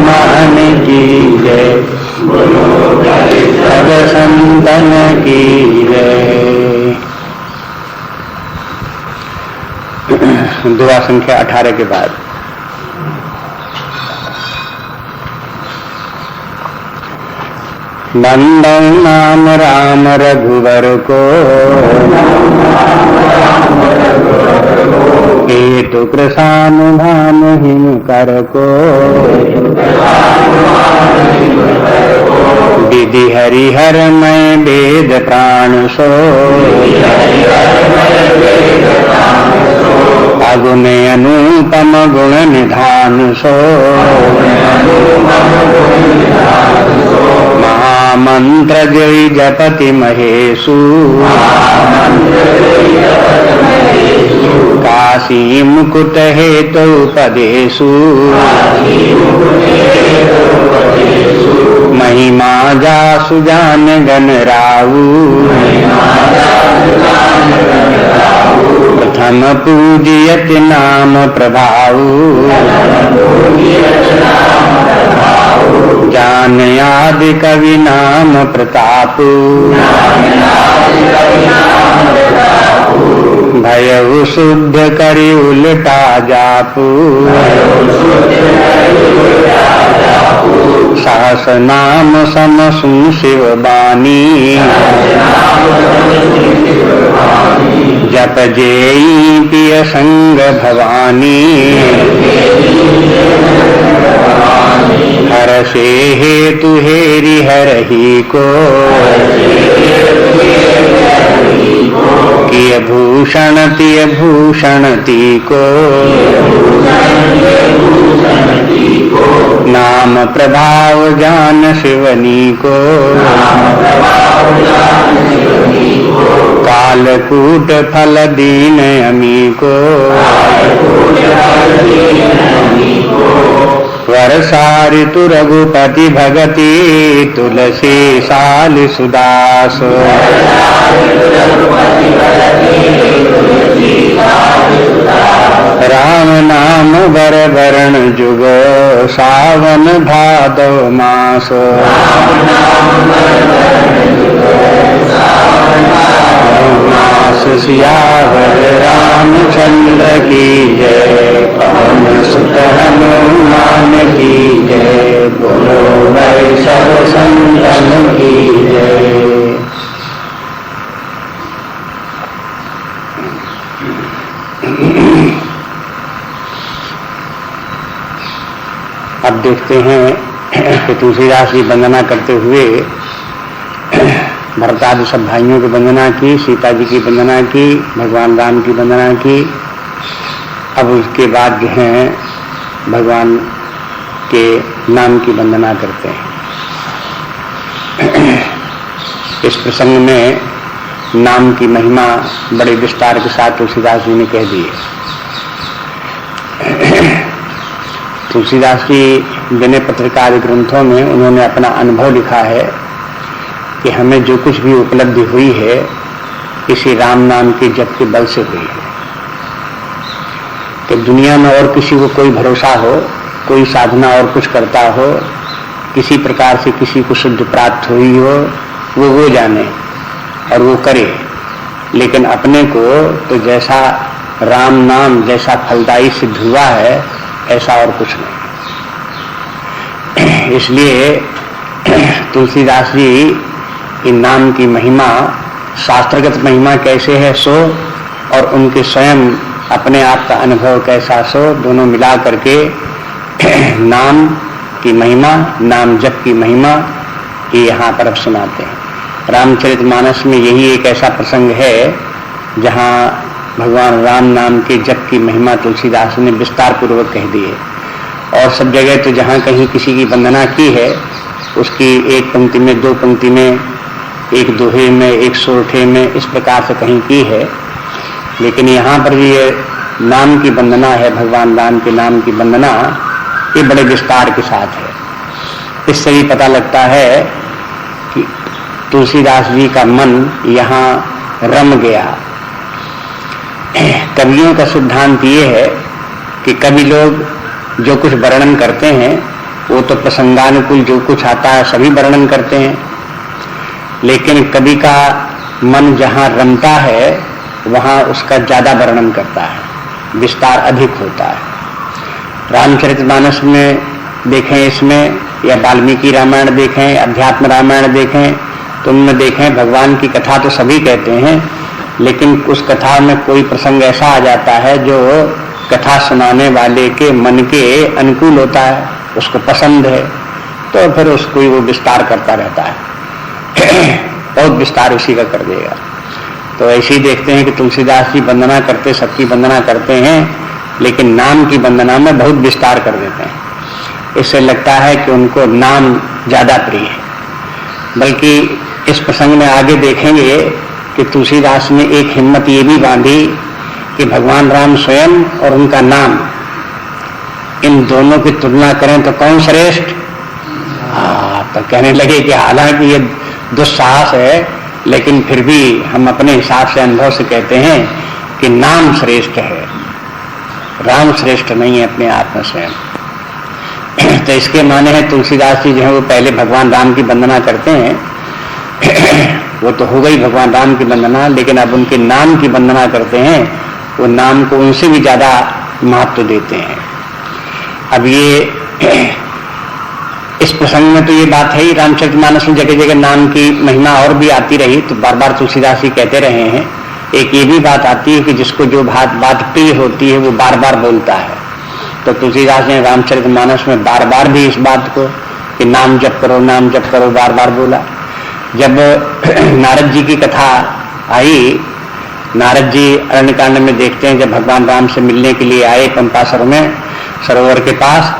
हनुमान की जय, सब संतन की जय। दुआ संख्या 18 के बाद नंदन नाम राम रघुवर को, हेतु कृशानुभान हिम कर को, विधि हरिहर मैं वेद प्राण सो, अगुण अनुपम गुण निधान सो, महामंत्र जय जपति महेशु, काशी मुकुट हेतु उपदेशु, महिमा जासु जान गन राऊ, प्रथम पूजियत नाम प्रभाऊ, जान आदि कवि नाम प्रतापु, भयउ शुद्ध करि उलटा जापू, सहस नाम समसु शिव बानी, जप जेई पिय संग भवानी, हर से हेतु हेरि हरहि को, किय भूषण तिय भूषण ती को, नाम प्रभाव जान शिवनी को, कालकूट फल दीन अमी को, वर्षा ऋतु रघुपति भगति, तुलसी साल सुदास, राम नाम बर वरण जुग, सावन भादव मास, मास सियावर रामचंद्र की जय, पवन सुत हनुमान की जय, बोलो भाई सब संतन की जय। अब देखते हैं कि तुलसीदास जी वंदना करते हुए भरतादि सब भाइयों की वंदना की, सीता जी की वंदना की, भगवान राम की वंदना की। अब उसके बाद जो है भगवान के नाम की वंदना करते हैं। इस प्रसंग में नाम की महिमा बड़े विस्तार के साथ तुलसीदास जी ने कह दी है। तुलसीदास जी विनय पत्रिका आदि ग्रंथों में उन्होंने अपना अनुभव लिखा है कि हमें जो कुछ भी उपलब्धि हुई है इसी राम नाम के जप के बल से हुई है। कि दुनिया में और किसी को कोई भरोसा हो, कोई साधना और कुछ करता हो, किसी प्रकार से किसी को शुद्ध प्राप्त हुई हो, वो जाने और वो करे, लेकिन अपने को तो जैसा राम नाम जैसा फलदायी सिद्ध हुआ है ऐसा और कुछ नहीं। इसलिए तुलसीदास जी इन नाम की महिमा, शास्त्रगत महिमा कैसे है सो, और उनके स्वयं अपने आप का अनुभव कैसा सो, दोनों मिला करके नाम की महिमा, नाम जप की महिमा ये यहाँ पर अब सुनाते हैं। रामचरितमानस में यही एक ऐसा प्रसंग है जहाँ भगवान राम नाम के जप की महिमा तुलसीदास ने विस्तार पूर्वक कह दी है। और सब जगह तो जहाँ कहीं किसी की वंदना की है उसकी एक पंक्ति में, दो पंक्ति में, एक दोहे में, एक सोरठे में, इस प्रकार से कहीं की है। लेकिन यहाँ पर भी ये नाम की वंदना है, भगवान राम के नाम की वंदना, ये बड़े विस्तार के साथ है। इससे भी पता लगता है कि तुलसीदास जी का मन यहाँ रम गया। कवियों का सिद्धांत ये है कि कवि लोग जो कुछ वर्णन करते हैं वो तो प्रसंगानुकूल जो कुछ आता है सभी वर्णन करते हैं, लेकिन कवि का मन जहाँ रमता है वहाँ उसका ज्यादा वर्णन करता है, विस्तार अधिक होता है। रामचरितमानस में देखें इसमें, या वाल्मीकि रामायण देखें, अध्यात्म रामायण देखें, तो उनमें देखें भगवान की कथा तो सभी कहते हैं, लेकिन उस कथा में कोई प्रसंग ऐसा आ जाता है जो कथा सुनाने वाले के मन के अनुकूल होता है, उसको पसंद है, तो फिर उसको वो विस्तार करता रहता है बहुत विस्तार उसी का कर देगा। तो ऐसे ही देखते हैं कि तुलसीदास जी वंदना करते, सबकी वंदना करते हैं, लेकिन नाम की वंदना में बहुत विस्तार कर देते हैं। इससे लगता है कि उनको नाम ज्यादा प्रिय है। बल्कि इस प्रसंग में आगे देखेंगे कि तुलसीदास ने एक हिम्मत ये भी बांधी कि भगवान राम स्वयं और उनका नाम, इन दोनों की तुलना करें तो कौन श्रेष्ठ। तो कहने लगे कि हालांकि ये दुस्साहस है, लेकिन फिर भी हम अपने हिसाब से, अनुभव से कहते हैं कि नाम श्रेष्ठ है, राम श्रेष्ठ नहीं है अपने आप में स्वयं। तो इसके माने हैं तुलसीदास जी जो है वो पहले भगवान राम की वंदना करते हैं वो तो हो गई भगवान राम की वंदना, लेकिन अब उनके नाम की वंदना करते हैं, वो नाम को उनसे भी ज्यादा महत्व देते हैं। अब ये इस प्रसंग में तो ये बात है ही, रामचरितमानस में जगह जगह नाम की महिमा और भी आती रही, तो बार बार तुलसीदास जी कहते रहे हैं। एक ये भी बात आती है कि जिसको जो बात प्रिय होती है वो बार बार बोलता है, तो तुलसीदास ने रामचरितमानस में बार बार भी इस बात को कि नाम जप करो, नाम जप करो, बार बार बोला। जब नारद जी की कथा आई, नारद जी अरण्यकांड में देखते हैं, जब भगवान राम से मिलने के लिए आए पंपासर में, सरोवर के पास,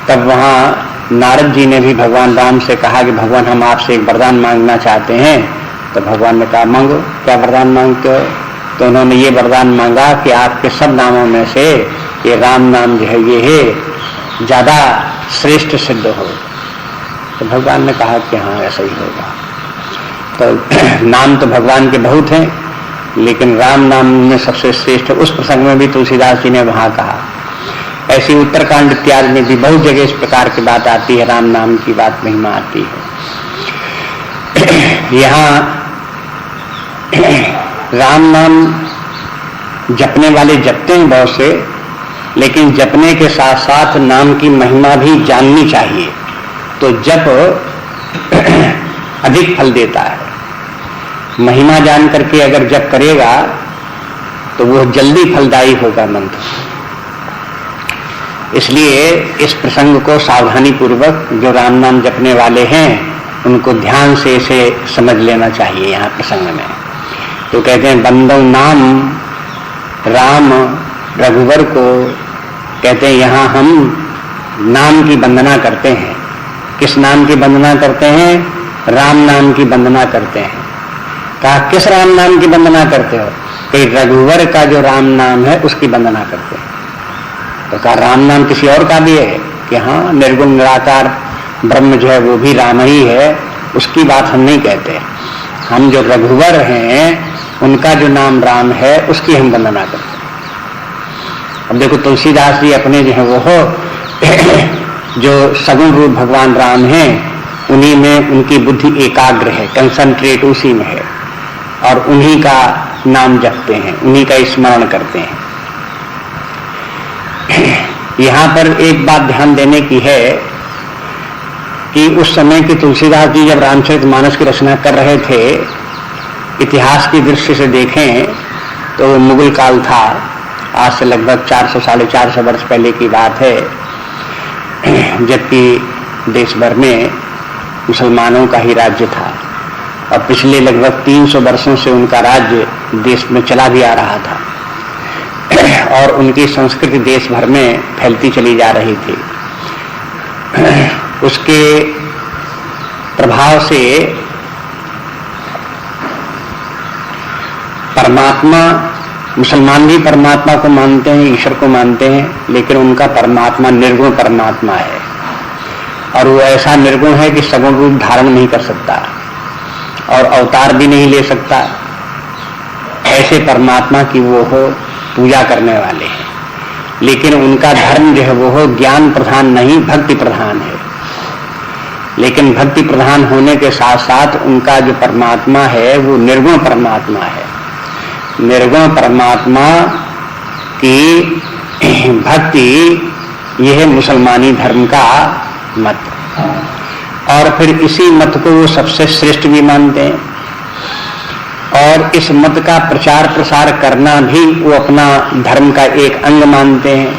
तब वहाँ नारद जी ने भी भगवान राम से कहा कि भगवान हम आपसे एक वरदान मांगना चाहते हैं। तो भगवान ने कहा मांगो, क्या वरदान मांगते हो। तो उन्होंने ये वरदान मांगा कि आपके सब नामों में से ये राम नाम जो है ये है ज्यादा श्रेष्ठ सिद्ध हो। तो भगवान ने कहा कि हाँ ऐसा ही होगा। तो नाम तो भगवान के बहुत हैं, लेकिन राम नाम में सबसे श्रेष्ठ, उस प्रसंग में भी तुलसीदास जी ने वहां कहा। ऐसी उत्तरकांड इत्यादि में भी बहुत जगह इस प्रकार की बात आती है, राम नाम की बात महिमा आती है। यहाँ राम नाम जपने वाले जपते हैं बहुत से, लेकिन जपने के साथ साथ नाम की महिमा भी जाननी चाहिए, तो जप अधिक फल देता है। महिमा जान करके अगर जप करेगा तो वो जल्दी फलदायी होगा मंत्र। इसलिए इस प्रसंग को सावधानी पूर्वक जो राम नाम जपने वाले हैं उनको ध्यान से इसे समझ लेना चाहिए। यहाँ प्रसंग में तो कहते हैं बंदो नाम राम रघुवर को, कहते हैं यहाँ हम नाम की वंदना करते हैं। किस नाम की वंदना करते हैं? राम नाम की वंदना करते हैं। कहा किस राम नाम की वंदना करते हो? कि रघुवर का जो राम नाम है उसकी वंदना करते हैं। तो कहा राम नाम किसी और का भी है? कि हाँ, निर्गुण निराकार ब्रह्म जो है वो भी राम ही है, उसकी बात हम नहीं कहते। हम जो रघुवर हैं उनका जो नाम राम है उसकी हम वंदना करते हैं। अब देखो तुलसीदास जी अपने जो है वो हो जो सगुण रूप भगवान राम हैं, उन्हीं में उनकी बुद्धि एकाग्र है, कंसंट्रेट उसी में है, और उन्हीं का नाम जपते हैं, उन्हीं का स्मरण करते हैं। यहाँ पर एक बात ध्यान देने की है कि उस समय की तुलसीदास जी जब रामचरितमानस की रचना कर रहे थे, इतिहास की दृष्टि से देखें तो मुगल काल था। आज से लगभग 400 साढ़े 400 वर्ष पहले की बात है, जबकि देश भर में मुसलमानों का ही राज्य था, और पिछले लगभग 300 वर्षों से उनका राज्य देश में चला भी आ रहा था, और उनकी संस्कृति देश भर में फैलती चली जा रही थी। उसके प्रभाव से परमात्मा, मुसलमान भी परमात्मा को मानते हैं, ईश्वर को मानते हैं, लेकिन उनका परमात्मा निर्गुण परमात्मा है, और वो ऐसा निर्गुण है कि सगुण रूप धारण नहीं कर सकता और अवतार भी नहीं ले सकता। ऐसे परमात्मा की वो हो पूजा करने वाले हैं। लेकिन उनका धर्म जो है वो ज्ञान प्रधान नहीं, भक्ति प्रधान है। लेकिन भक्ति प्रधान होने के साथ साथ उनका जो परमात्मा है वो निर्गुण परमात्मा है। निर्गुण परमात्मा की भक्ति यह है मुसलमानी धर्म का मत, और फिर इसी मत को वो सबसे श्रेष्ठ भी मानते हैं, और इस मत का प्रचार प्रसार करना भी वो अपना धर्म का एक अंग मानते हैं।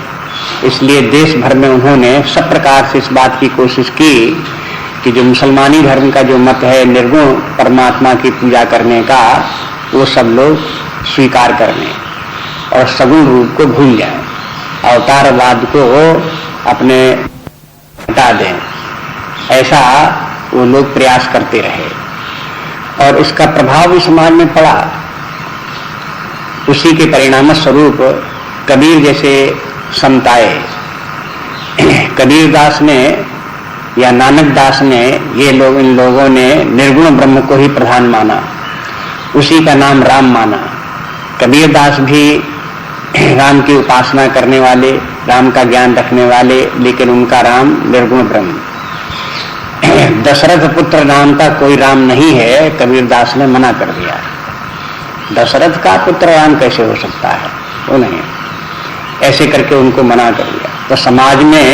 इसलिए देश भर में उन्होंने सब प्रकार से इस बात की कोशिश की कि जो मुसलमानी धर्म का जो मत है निर्गुण परमात्मा की पूजा करने का, वो सब लोग स्वीकार कर लें और सगुण रूप को भूल जाएं, अवतारवाद को अपने हटा दें। ऐसा वो लोग प्रयास करते रहे और इसका प्रभाव भी समाज में पड़ा। उसी के परिणाम स्वरूप कबीर जैसे संत आए। कबीर दास ने या नानक दास ने, ये लोग, इन लोगों ने निर्गुण ब्रह्म को ही प्रधान माना, उसी का नाम राम माना। कबीर दास भी राम की उपासना करने वाले, राम का ज्ञान रखने वाले, लेकिन उनका राम निर्गुण ब्रह्म। दशरथ पुत्र नाम का कोई राम नहीं है, कबीर दास ने मना कर दिया। दशरथ का पुत्र राम कैसे हो सकता है, वो नहीं, ऐसे करके उनको मना कर दिया। तो समाज में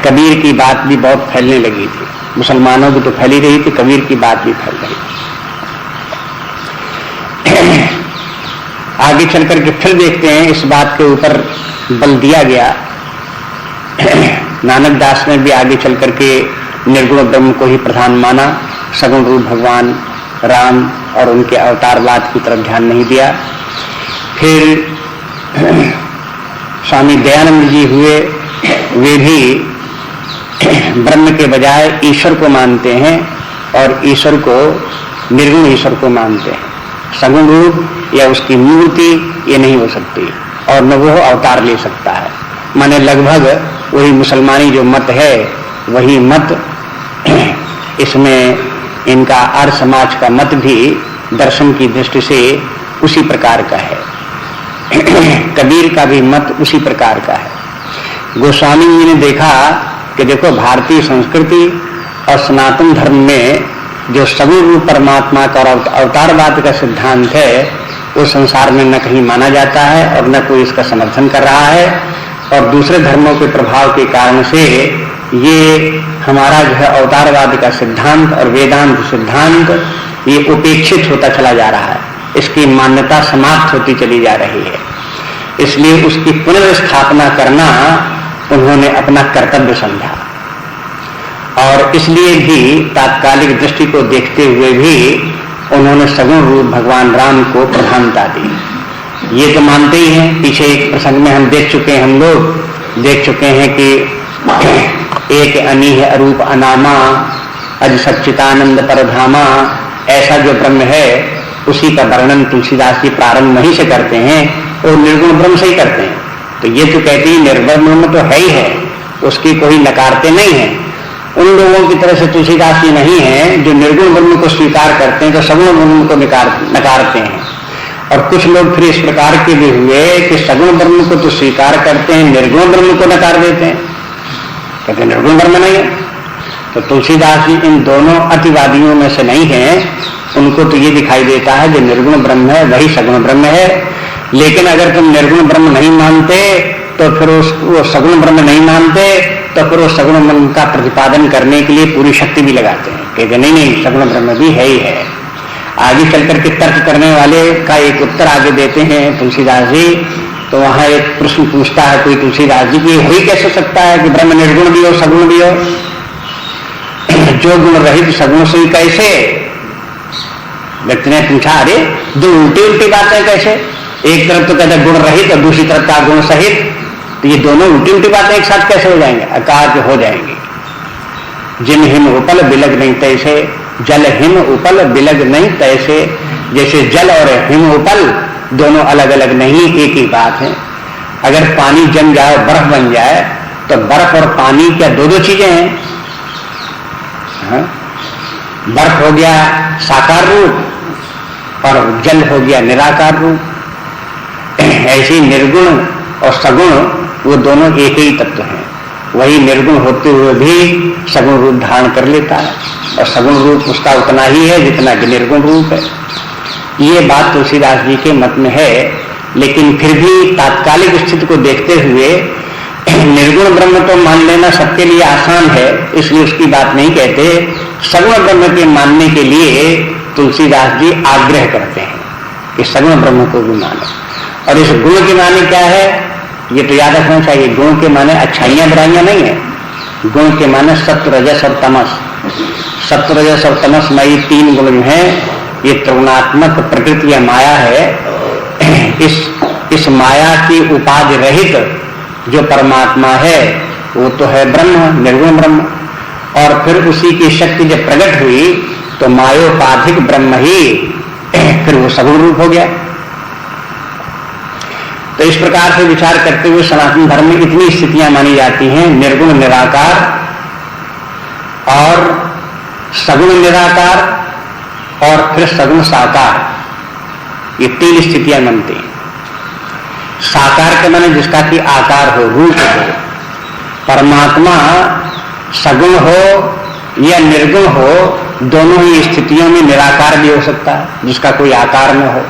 कबीर की बात भी बहुत फैलने लगी थी, मुसलमानों की तो फैली रही थी, कबीर की बात भी फैल रही थी। आगे चल करके फिर देखते हैं, इस बात के ऊपर बल दिया गया। नानक दास ने भी आगे चल करके निर्गुण ब्रह्म को ही प्रधान माना, सगुण रूप भगवान राम और उनके अवतारवाद की तरफ ध्यान नहीं दिया। फिर स्वामी दयानंद जी हुए, वे भी ब्रह्म के बजाय ईश्वर को मानते हैं और ईश्वर को निर्गुण ईश्वर को मानते हैं। सगुण रूप या उसकी मूर्ति ये नहीं हो सकती और न वो अवतार ले सकता है। माने लगभग वही मुसलमानी जो मत है वही मत इसमें इनका आर्य समाज का मत भी दर्शन की दृष्टि से उसी प्रकार का है। कबीर का भी मत उसी प्रकार का है। गोस्वामी जी ने देखा कि देखो भारतीय संस्कृति और सनातन धर्म में जो सगुण रूप परमात्मा का और अवतारवाद का सिद्धांत है वो संसार में न कहीं माना जाता है और न कोई इसका समर्थन कर रहा है, और दूसरे धर्मों के प्रभाव के कारण से ये हमारा जो है अवतारवाद का सिद्धांत और वेदांत सिद्धांत ये उपेक्षित होता चला जा रहा है, इसकी मान्यता समाप्त होती चली जा रही है। इसलिए उसकी पुनर्स्थापना करना उन्होंने अपना कर्तव्य समझा, और इसलिए भी तात्कालिक दृष्टि को देखते हुए भी उन्होंने सगुण रूप भगवान राम को प्रधानता दी। ये तो मानते ही हैं, पीछे एक प्रसंग में हम देख चुके हैं, हम लोग देख चुके हैं कि एक अनीह अरूप अनामा अज सच्चिदानंद परधामा, ऐसा जो ब्रह्म है उसी का वर्णन तुलसीदास जी प्रारंभ वहीं से करते हैं और निर्गुण ब्रह्म से ही करते हैं। तो ये तो कहती है निर्गुण ब्रह्म तो है ही है, उसकी कोई नकारते नहीं है। उन लोगों की तरह से तुलसीदास जी नहीं है जो निर्गुण ब्रह्म को स्वीकार करते हैं तो सगुण ब्रह्म को नकारते हैं। और कुछ लोग फिर इस प्रकार के भी हुए कि सगुण ब्रह्म को तो स्वीकार करते हैं, निर्गुण ब्रह्म को नकार देते हैं, कहते निर्गुण ब्रह्म नहीं है। तो तुलसीदास जी इन दोनों अतिवादियों में से नहीं है, उनको तो ये दिखाई देता है जो निर्गुण ब्रह्म है वही सगुण ब्रह्म है। लेकिन अगर तुम निर्गुण ब्रह्म नहीं मानते तो फिर वो सगुण ब्रह्म नहीं मानते तो फिर वो सगुण ब्रह्म का प्रतिपादन करने के लिए पूरी शक्ति भी लगाते हैं, कहते नहीं नहीं सगुण ब्रह्म भी है ही है। आगे चल करके तर्क करने वाले का एक उत्तर आगे देते हैं तुलसीदास जी। तो वहां एक प्रश्न पूछता है कोई तुलसीदास जी की, हो ही कैसे सकता है कि ब्रह्म निर्गुण भी हो सगुण भी हो, जो गुण रहित सगुण से कैसे? व्यक्ति ने पूछा, अरे दो उल्टी उल्टी बातें कैसे? एक तरफ तो कहते गुण रहित और दूसरी तरफ का गुण सहित, तो ये दोनों उल्टी उल्टी बातें एक साथ कैसे हो जाएंगे? अकार्य हो जाएंगे। जिन हिम उपल बिलग नहीं तैसे, जल हिम उपल बिलग नहीं तैसे, जैसे जल और हिम उपल दोनों अलग अलग नहीं, एक ही बात है। अगर पानी जम जाए बर्फ बन जाए तो बर्फ और पानी क्या दो दो चीजें हैं? हाँ? बर्फ हो गया साकार रूप और जल हो गया निराकार रूप। ऐसे निर्गुण और सगुण, वो दोनों एक ही तत्व हैं। वही निर्गुण होते हुए भी सगुण रूप धारण कर लेता है, और सगुण रूप उसका उतना ही है जितना कि निर्गुण रूप है। ये बात तुलसीदास जी के मत में है। लेकिन फिर भी तात्कालिक स्थिति को देखते हुए निर्गुण ब्रह्म तो मान लेना सबके लिए आसान है, इसलिए उसकी बात नहीं कहते। सगुण ब्रह्म के मानने के लिए तुलसीदास जी आग्रह करते हैं कि सगुण ब्रह्म को भी माने। और इस गुण के माने क्या है, ये तो याद रखना चाहिए। गुण के माने अच्छाइयां बुराइयां नहीं है। गुण के माने सत्व रजस और तमस। सत्व रजस और तमस में ये तीन गुण हैं। ये त्रिगुणात्मक प्रकृति या माया है। इस माया की उपाधि रहित जो परमात्मा है वो तो है ब्रह्म, निर्गुण ब्रह्म। और फिर उसी की शक्ति जब प्रकट हुई तो मायोपाधिक ब्रह्म ही फिर वो सगुण रूप हो गया। तो इस प्रकार से विचार करते हुए सनातन धर्म में इतनी स्थितियां मानी जाती हैं, निर्गुण निराकार और सगुण निराकार और फिर सगुण साकार, ये तीन स्थितियां बनती हैं। साकार के माने जिसका कि आकार हो, रूप हो। परमात्मा सगुण हो या निर्गुण हो, दोनों ही स्थितियों में निराकार भी हो सकता है, जिसका कोई आकार न हो।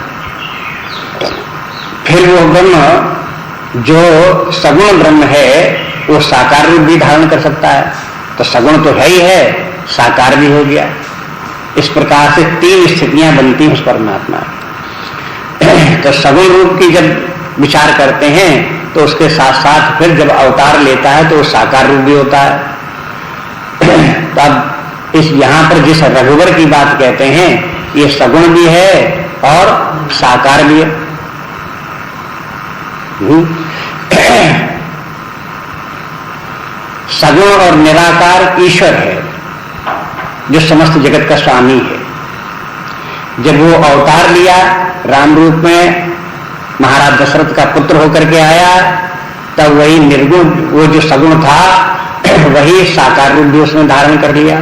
फिर वो ब्रह्म जो सगुण ब्रह्म है वो साकार रूप भी धारण कर सकता है। तो सगुण तो है ही है, साकार भी हो गया। इस प्रकार से तीन स्थितियां बनती हैं उस परमात्मा। तो सगुण रूप की जब विचार करते हैं तो उसके साथ साथ फिर जब अवतार लेता है तो वो साकार रूप भी होता है। तब इस यहाँ पर जिस रघुवर की बात कहते हैं, ये सगुण भी है और साकार भी है। सगुण और निराकार ईश्वर है जो समस्त जगत का स्वामी है। जब वो अवतार लिया राम रूप में, महाराज दशरथ का पुत्र होकर के आया, तब वही निर्गुण, वो जो सगुण था वही साकार रूप भी उसने धारण कर लिया,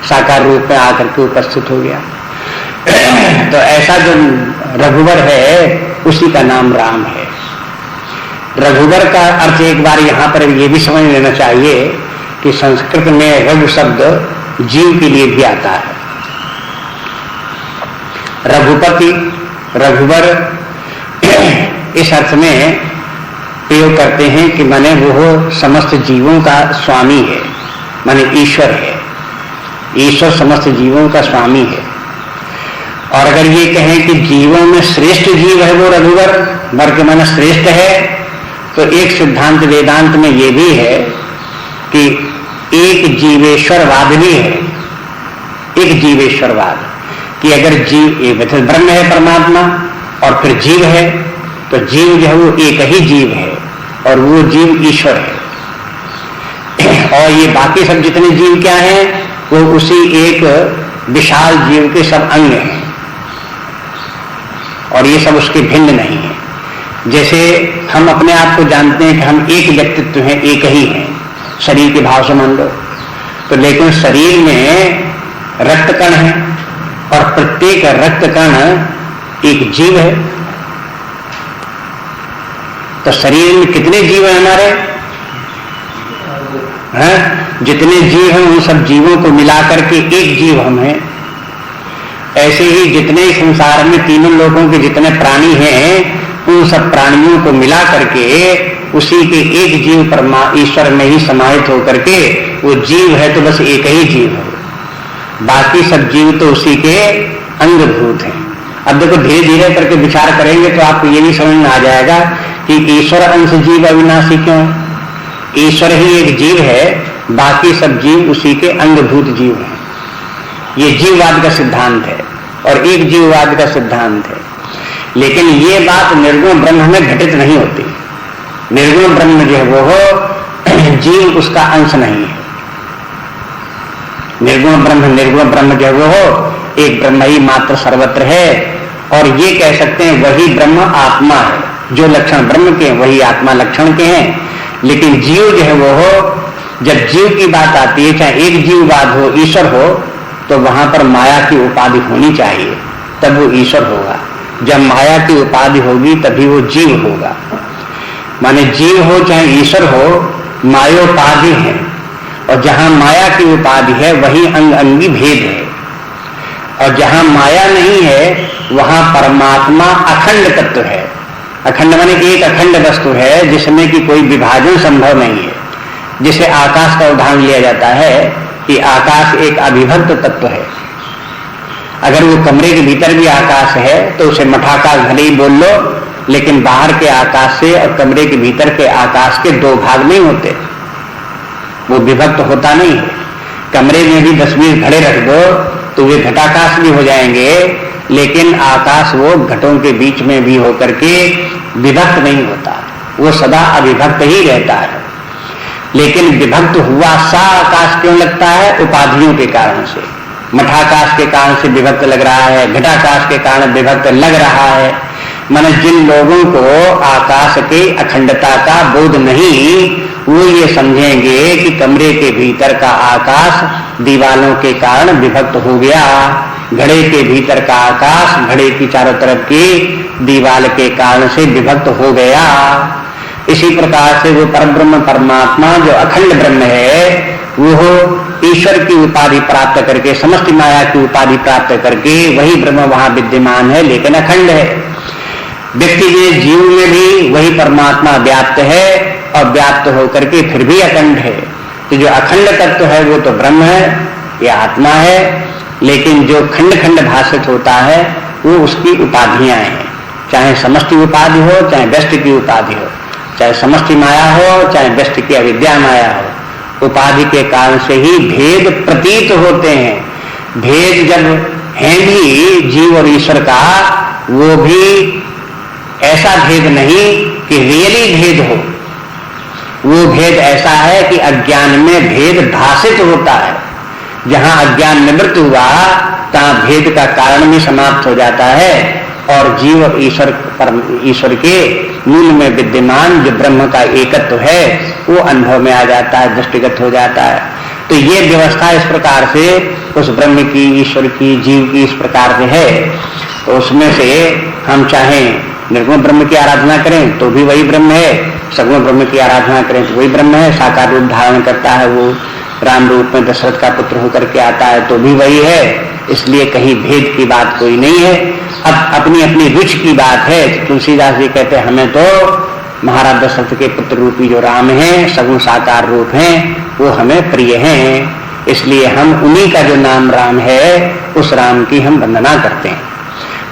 साकार रूप में आकर के उपस्थित हो गया। तो ऐसा जो रघुवर है उसी का नाम राम है। रघुवर का अर्थ एक बार यहाँ पर ये भी समझ लेना चाहिए कि संस्कृत में रघु शब्द जीव के लिए भी आता है। रघुपति, रघुवर इस अर्थ में प्रयोग करते हैं कि माने वो समस्त जीवों का स्वामी है, माने ईश्वर है। ईश्वर समस्त जीवों का स्वामी है। और अगर ये कहें कि जीवों में श्रेष्ठ जीव है वो रघुवर, वर के माने श्रेष्ठ है, तो एक सिद्धांत वेदांत में ये भी है कि एक जीवेश्वरवाद भी है। एक जीवेश्वरवाद कि अगर जीव ब्रह्म है परमात्मा और फिर जीव है, तो जीव जो है वो एक ही जीव है और वो जीव ईश्वर है। और ये बाकी सब जितने जीव क्या हैं, वो उसी एक विशाल जीव के सब अंग हैं और ये सब उसके भिन्न नहीं है। जैसे हम अपने आप को जानते हैं कि हम एक व्यक्तित्व हैं, एक ही हैं, शरीर के भाव से मान लो, तो लेकिन शरीर में रक्त कण है और प्रत्येक रक्त कण एक जीव है। तो शरीर में कितने जीव हैं हमारे, हैं? जितने जीव हैं उन सब जीवों को मिलाकर के एक जीव हम हैं। ऐसे ही जितने संसार में तीनों लोगों के जितने प्राणी हैं, उन सब प्राणियों को मिला करके उसी के एक जीव परमा ईश्वर में ही समाहित होकर के वो जीव है, तो बस एक ही जीव है। बाकी सब जीव तो उसी के अंगभूत हैं। अब देखो धीरे धीरे करके विचार करेंगे तो आपको ये भी समझ में आ जाएगा कि ईश्वर अंश जीव अविनाशी क्यों। ईश्वर ही एक जीव है, बाकी सब जीव उसी के अंगभूत जीव हैं। ये जीववाद का सिद्धांत है और एक जीववाद का सिद्धांत है। लेकिन ये बात निर्गुण ब्रह्म में घटित नहीं होती। निर्गुण ब्रह्म जो है वो जीव उसका अंश नहीं है। निर्गुण ब्रह्म जो है वो एक ब्रह्म ही मात्र सर्वत्र है। और ये कह सकते हैं वही ब्रह्म आत्मा है, जो लक्षण ब्रह्म के हैं वही आत्मा लक्षण के हैं। लेकिन जीव जो है वो हो, जब जीव की बात आती है, चाहे एक जीववाद हो, ईश्वर हो, तो वहां पर माया की उपाधि होनी चाहिए, तब वो ईश्वर होगा। जब माया की उपाधि होगी तभी वो जीव होगा। माने जीव हो चाहे ईश्वर हो, मायोपाधि है, और जहां माया की उपाधि है वही अंग अंगी भेद है, और जहां माया नहीं है वहां परमात्मा अखंड तत्व है। अखंड माने कि एक अखंड वस्तु है जिसमें कि कोई विभाजन संभव नहीं है। जिसे आकाश का उदाहरण लिया जाता है कि आकाश एक अविभक्त तत्व है। अगर वो कमरे के भीतर भी आकाश है तो उसे मठाकाश भले ही बोल लो, लेकिन बाहर के आकाश से और कमरे के भीतर के आकाश के दो भाग नहीं होते, वो विभक्त होता नहीं है। कमरे में भी 10-20 घड़े रख दो तो वे घटाकाश भी हो जाएंगे, लेकिन आकाश वो घटों के बीच में भी होकर के विभक्त नहीं होता, वो सदा अविभक्त ही रहता है। लेकिन विभक्त हुआ सा आकाश क्यों लगता है? उपाधियों के कारण से। मठाकाश के कारण से विभक्त लग रहा है, घटाकाश के कारण विभक्त लग रहा है। माने जिन लोगों को आकाश के अखंडता का बोध नहीं, वो ये समझेंगे कि कमरे के भीतर का आकाश दीवालों के कारण विभक्त हो गया, घड़े के भीतर का आकाश घड़े की चारों तरफ की दीवाल के कारण से विभक्त हो गया। इसी प्रकार से वो परब्रह्म परमात्मा जो अखंड ब्रह्म है, वो ईश्वर की उपाधि प्राप्त करके, समस्त माया की उपाधि प्राप्त करके वही ब्रह्म वहां विद्यमान है, लेकिन अखंड है। व्यक्ति में, जीव में भी वही परमात्मा व्याप्त है, और व्याप्त होकर के फिर भी अखंड है। तो जो अखंड तत्व है वो तो ब्रह्म है, यह आत्मा है, लेकिन जो खंड खंड भाषित होता है वो उसकी उपाधियां हैं। चाहे समष्टि उपाधि हो, चाहे व्यष्टि की उपाधि हो, चाहे समष्टि माया हो, चाहे व्यष्टि की अविद्या माया हो, उपाधि के कारण से ही भेद प्रतीत होते हैं। भेद जब है भी जीव और ईश्वर का, वो भी ऐसा भेद नहीं कि रियली भेद हो, वो भेद ऐसा है कि अज्ञान में भेद भाषित होता है। जहां अज्ञान निवृत्त हुआ तहां भेद का कारण भी समाप्त हो जाता है, और जीव और ईश्वर के मूल में विद्यमान जो ब्रह्म का एकत्व है वो अनुभव में आ जाता है, दृष्टिगत हो जाता है। तो ये व्यवस्था इस प्रकार से उस ब्रह्म की, ईश्वर की, जीव की इस प्रकार से है। तो उसमें से हम चाहें निर्गुण ब्रह्म की आराधना करें तो भी वही ब्रह्म है, सगुण ब्रह्म की आराधना करें तो वही ब्रह्म है। साकार रूप धारण करता है वो, राम रूप में दशरथ का पुत्र होकर के आता है तो भी वही है। इसलिए कहीं भेद की बात कोई नहीं है। अब अपनी अपनी रुचि की बात है। तुलसीदास जी कहते हैं हमें तो महाराज दशरथ के पुत्र रूपी जो राम हैं, सगुण साकार रूप हैं, वो हमें प्रिय हैं, इसलिए हम उन्हीं का जो नाम राम है उस राम की हम वंदना करते हैं।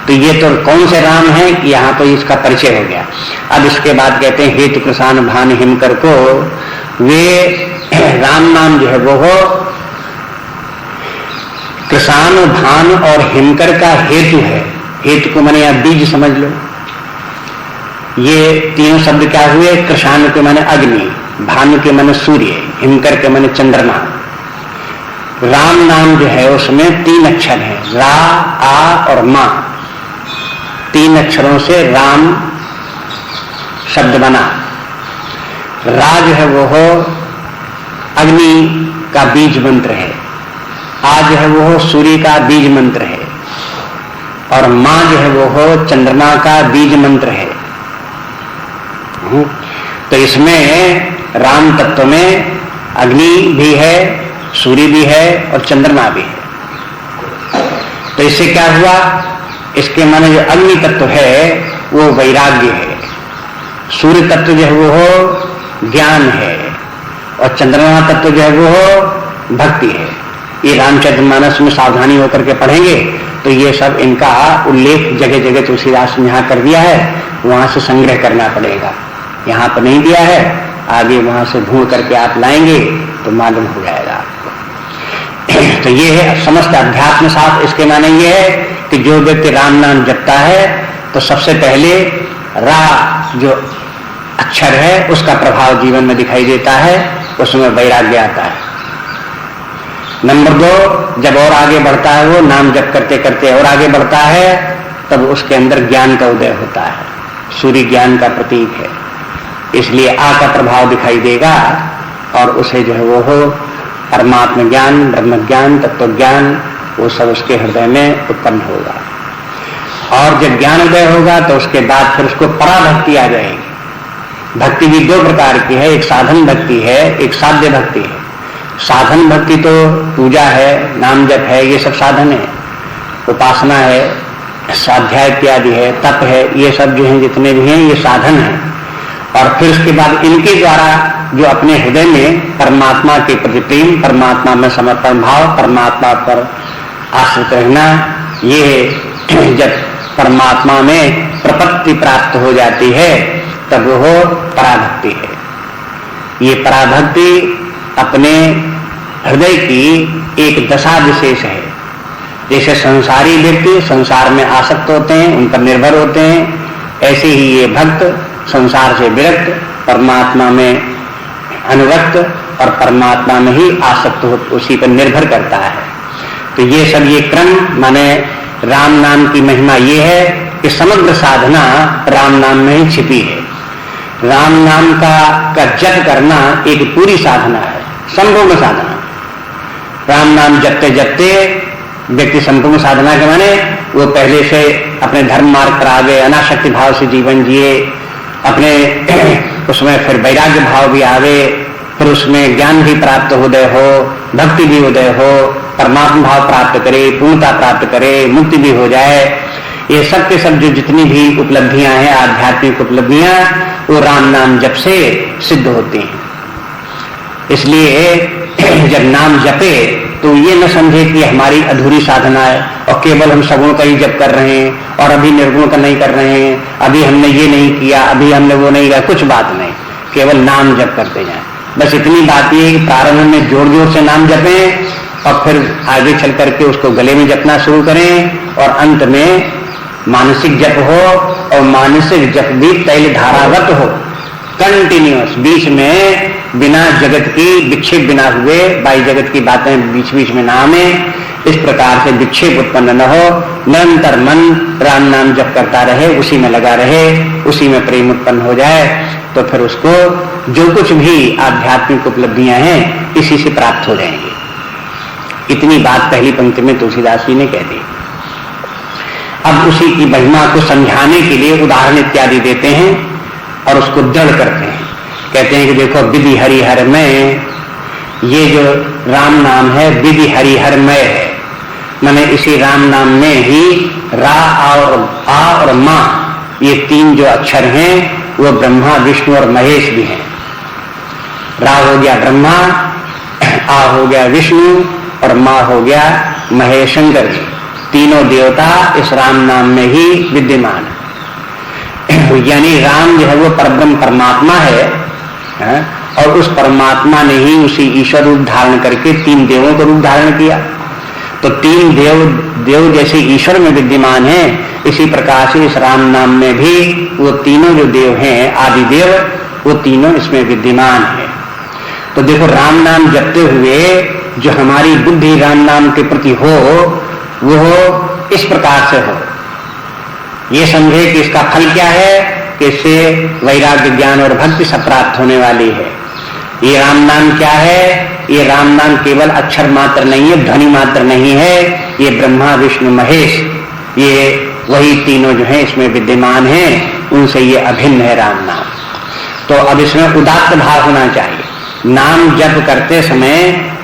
तो ये तो कौन से राम है, यहाँ तो इसका परिचय हो गया। अब इसके बाद कहते हैं हेतु कृषाण भान हिमकर को, वे राम नाम जो है वो हो कृषाण, भान और हिमकर का हेतु है। हेतु को माने आप बीज समझ लो। ये तीनों शब्द क्या हुए? कृषाण के माने अग्नि, भानु के माने सूर्य, हिमकर के माने चंद्रमा। राम नाम जो है उसमें 3 अक्षर हैं, रा, आ और मा। 3 अक्षरों से राम शब्द बना। रा जो है वो हो अग्नि का बीज मंत्र है, आ जो है वो हो सूर्य का बीज मंत्र है, और मां जो है वो हो चंद्रमा का बीज मंत्र है। तो इसमें राम तत्व में अग्नि भी है, सूर्य भी है और चंद्रमा भी है। तो इससे क्या हुआ? इसके माने जो अग्नि तत्व है वो वैराग्य है, सूर्य तत्व जो है वो हो ज्ञान है, और चंद्रमा तत्व जो है वो हो भक्ति है। ये रामचरितमानस में सावधानी होकर के पढ़ेंगे तो ये सब इनका उल्लेख जगह जगह तुलसीदास ने यहाँ कर दिया है, वहां से संग्रह करना पड़ेगा। यहाँ पर नहीं दिया है, आगे वहां से ढूंढ करके आप लाएंगे तो मालूम हो जाएगा आपको। तो ये है समस्त अध्यात्म शास्त्र। इसके माने ये है कि जो व्यक्ति राम नाम जपता है तो सबसे पहले रा जो अक्षर है उसका प्रभाव जीवन में दिखाई देता है, उसमें वैराग्य आता है। नंबर 2, जब और आगे बढ़ता है, वो नाम जप करते करते और आगे बढ़ता है, तब उसके अंदर ज्ञान का उदय होता है। सूर्य ज्ञान का प्रतीक है, इसलिए आ का प्रभाव दिखाई देगा, और उसे जो है वो हो परमात्म ज्ञान, ब्रह्म ज्ञान, तत्व ज्ञान, वो सब उसके हृदय में उत्पन्न होगा। और जब ज्ञान उदय होगा तो उसके बाद फिर उसको पराभक्ति आ जाएगी। भक्ति भी दो प्रकार की है, एक साधन भक्ति है, एक साध्य भक्ति है। साधन भक्ति तो पूजा है, नाम जप है, ये सब साधन है, उपासना है, स्वाध्याय इत्यादि है, तप है, ये सब जो है जितने भी हैं ये साधन है। और फिर उसके बाद इनके द्वारा जो अपने हृदय में परमात्मा के प्रति प्रेम, परमात्मा में समर्पण भाव, परमात्मा पर आश्रित रहना, ये जब परमात्मा में प्रपत्ति प्राप्त हो जाती है तब वो पराभक्ति है। ये पराभक्ति अपने हृदय की एक दशा विशेष है। जैसे संसारी व्यक्ति संसार में आसक्त होते हैं, उन पर निर्भर होते हैं, ऐसे ही ये भक्त संसार से विरक्त, परमात्मा में अनुरक्त और परमात्मा में ही आसक्त हो, उसी पर निर्भर करता है। तो ये सब ये क्रम, माने राम नाम की महिमा ये है कि समग्र साधना राम नाम में ही छिपी है। राम नाम का जप करना एक पूरी साधना है, संपूर्ण साधना। राम नाम जपते जपते व्यक्ति संपूर्ण साधना के माने वो पहले से अपने धर्म मार्ग पर आगे अनासक्ति भाव से जीवन जिए, अपने उसमें फिर वैराग्य भाव भी आवे, फिर उसमें ज्ञान भी प्राप्त उदय हो, भक्ति भी उदय हो, परमात्मा भाव प्राप्त करे, पूर्णता प्राप्त करे, मुक्ति भी हो जाए। ये सब के सब जो जितनी भी उपलब्धियां हैं, आध्यात्मिक उपलब्धियां, वो राम नाम जप से सिद्ध होती हैं। इसलिए जब नाम जपे तो ये न समझे कि हमारी अधूरी साधना है और केवल हम सगुण का ही जप कर रहे हैं और अभी निर्गुण का नहीं कर रहे हैं, अभी हमने ये नहीं किया, अभी हमने वो नहीं किया, कुछ बात नहीं, केवल नाम जप करते जाएं। बस इतनी बात ये कि प्रारंभ में जोर जोर से नाम जपें और फिर आगे चल करके उसको गले में जपना शुरू करें और अंत में मानसिक जप हो, और मानसिक जप भी तैल धारावत हो, कंटिन्यूअस, बीच में बिना जगत की विक्षेप बिना हुए, बाई जगत की बातें बीच बीच में ना आए, इस प्रकार से विक्षेप उत्पन्न न हो, निरंतर मन राम नाम जप करता रहे, उसी में लगा रहे, उसी में प्रेम उत्पन्न हो जाए, तो फिर उसको जो कुछ भी आध्यात्मिक उपलब्धियां हैं इसी से प्राप्त हो जाएंगी। इतनी बात पहली पंक्ति में तुलसीदास जी ने कह दी। अब उसी की महिमा को समझाने के लिए उदाहरण इत्यादि देते हैं और उसको दृढ़ करते हैं। कहते हैं कि देखो विधि हरिहरमय, ये जो राम नाम है विधि हरिहरमय है, माने इसी राम नाम में ही रा और आ और माँ, ये तीन जो अक्षर हैं वो ब्रह्मा विष्णु और महेश भी हैं। रा हो गया ब्रह्मा, आ हो गया विष्णु और माँ हो गया महेश शंकर जी। तीनों देवता इस राम नाम में ही विद्यमान है। यानी राम जो है वो परब्रह्म परमात्मा है, और उस परमात्मा ने ही उसी ईश्वर रूप धारण करके तीन देवों का रूप धारण किया। तो तीन देव जैसे ईश्वर में विद्यमान है, इसी प्रकार से इस राम नाम में भी वो तीनों जो देव हैं आदि देव, वो तीनों इसमें विद्यमान है। तो देखो राम नाम जपते हुए जो हमारी बुद्धि राम नाम के प्रति हो, वो इस प्रकार से हो, ये समझे कि इसका फल क्या है, कि इससे वैराग्य ज्ञान और भक्ति सब प्राप्त होने वाली है। ये राम नाम क्या है, ये राम नाम केवल अक्षर मात्र नहीं है, ध्वनि मात्र नहीं है, ये ब्रह्मा विष्णु महेश, ये वही तीनों जो हैं इसमें विद्यमान हैं, उनसे ये अभिन्न है राम नाम। तो अब इसमें उदात्त भाव होना चाहिए। नाम जप करते समय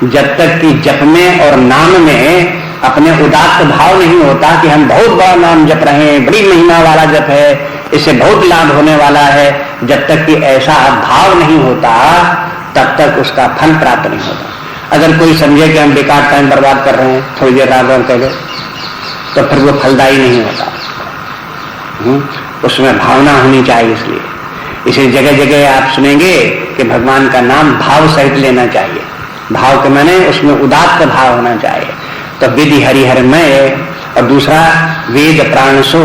जब तक कि जप में और नाम में अपने उदात्त भाव नहीं होता कि हम बहुत बड़ा नाम जप रहे हैं, बड़ी महिमा वाला जप है, इससे बहुत लाभ होने वाला है, जब तक कि ऐसा भाव नहीं होता तब तक उसका फल प्राप्त नहीं होता। अगर कोई समझे कि हम बेकार टाइम बर्बाद कर रहे हैं, थोड़ी देर राम राम कह, तो फिर वो फलदायी नहीं होता। उसमें भावना होनी चाहिए। इसलिए इसे जगह जगह आप सुनेंगे कि भगवान का नाम भाव सहित लेना चाहिए। भाव के माने उसमें उदात्त भाव होना चाहिए। तो विधि हरिहरमय, और दूसरा वेद प्राण सो,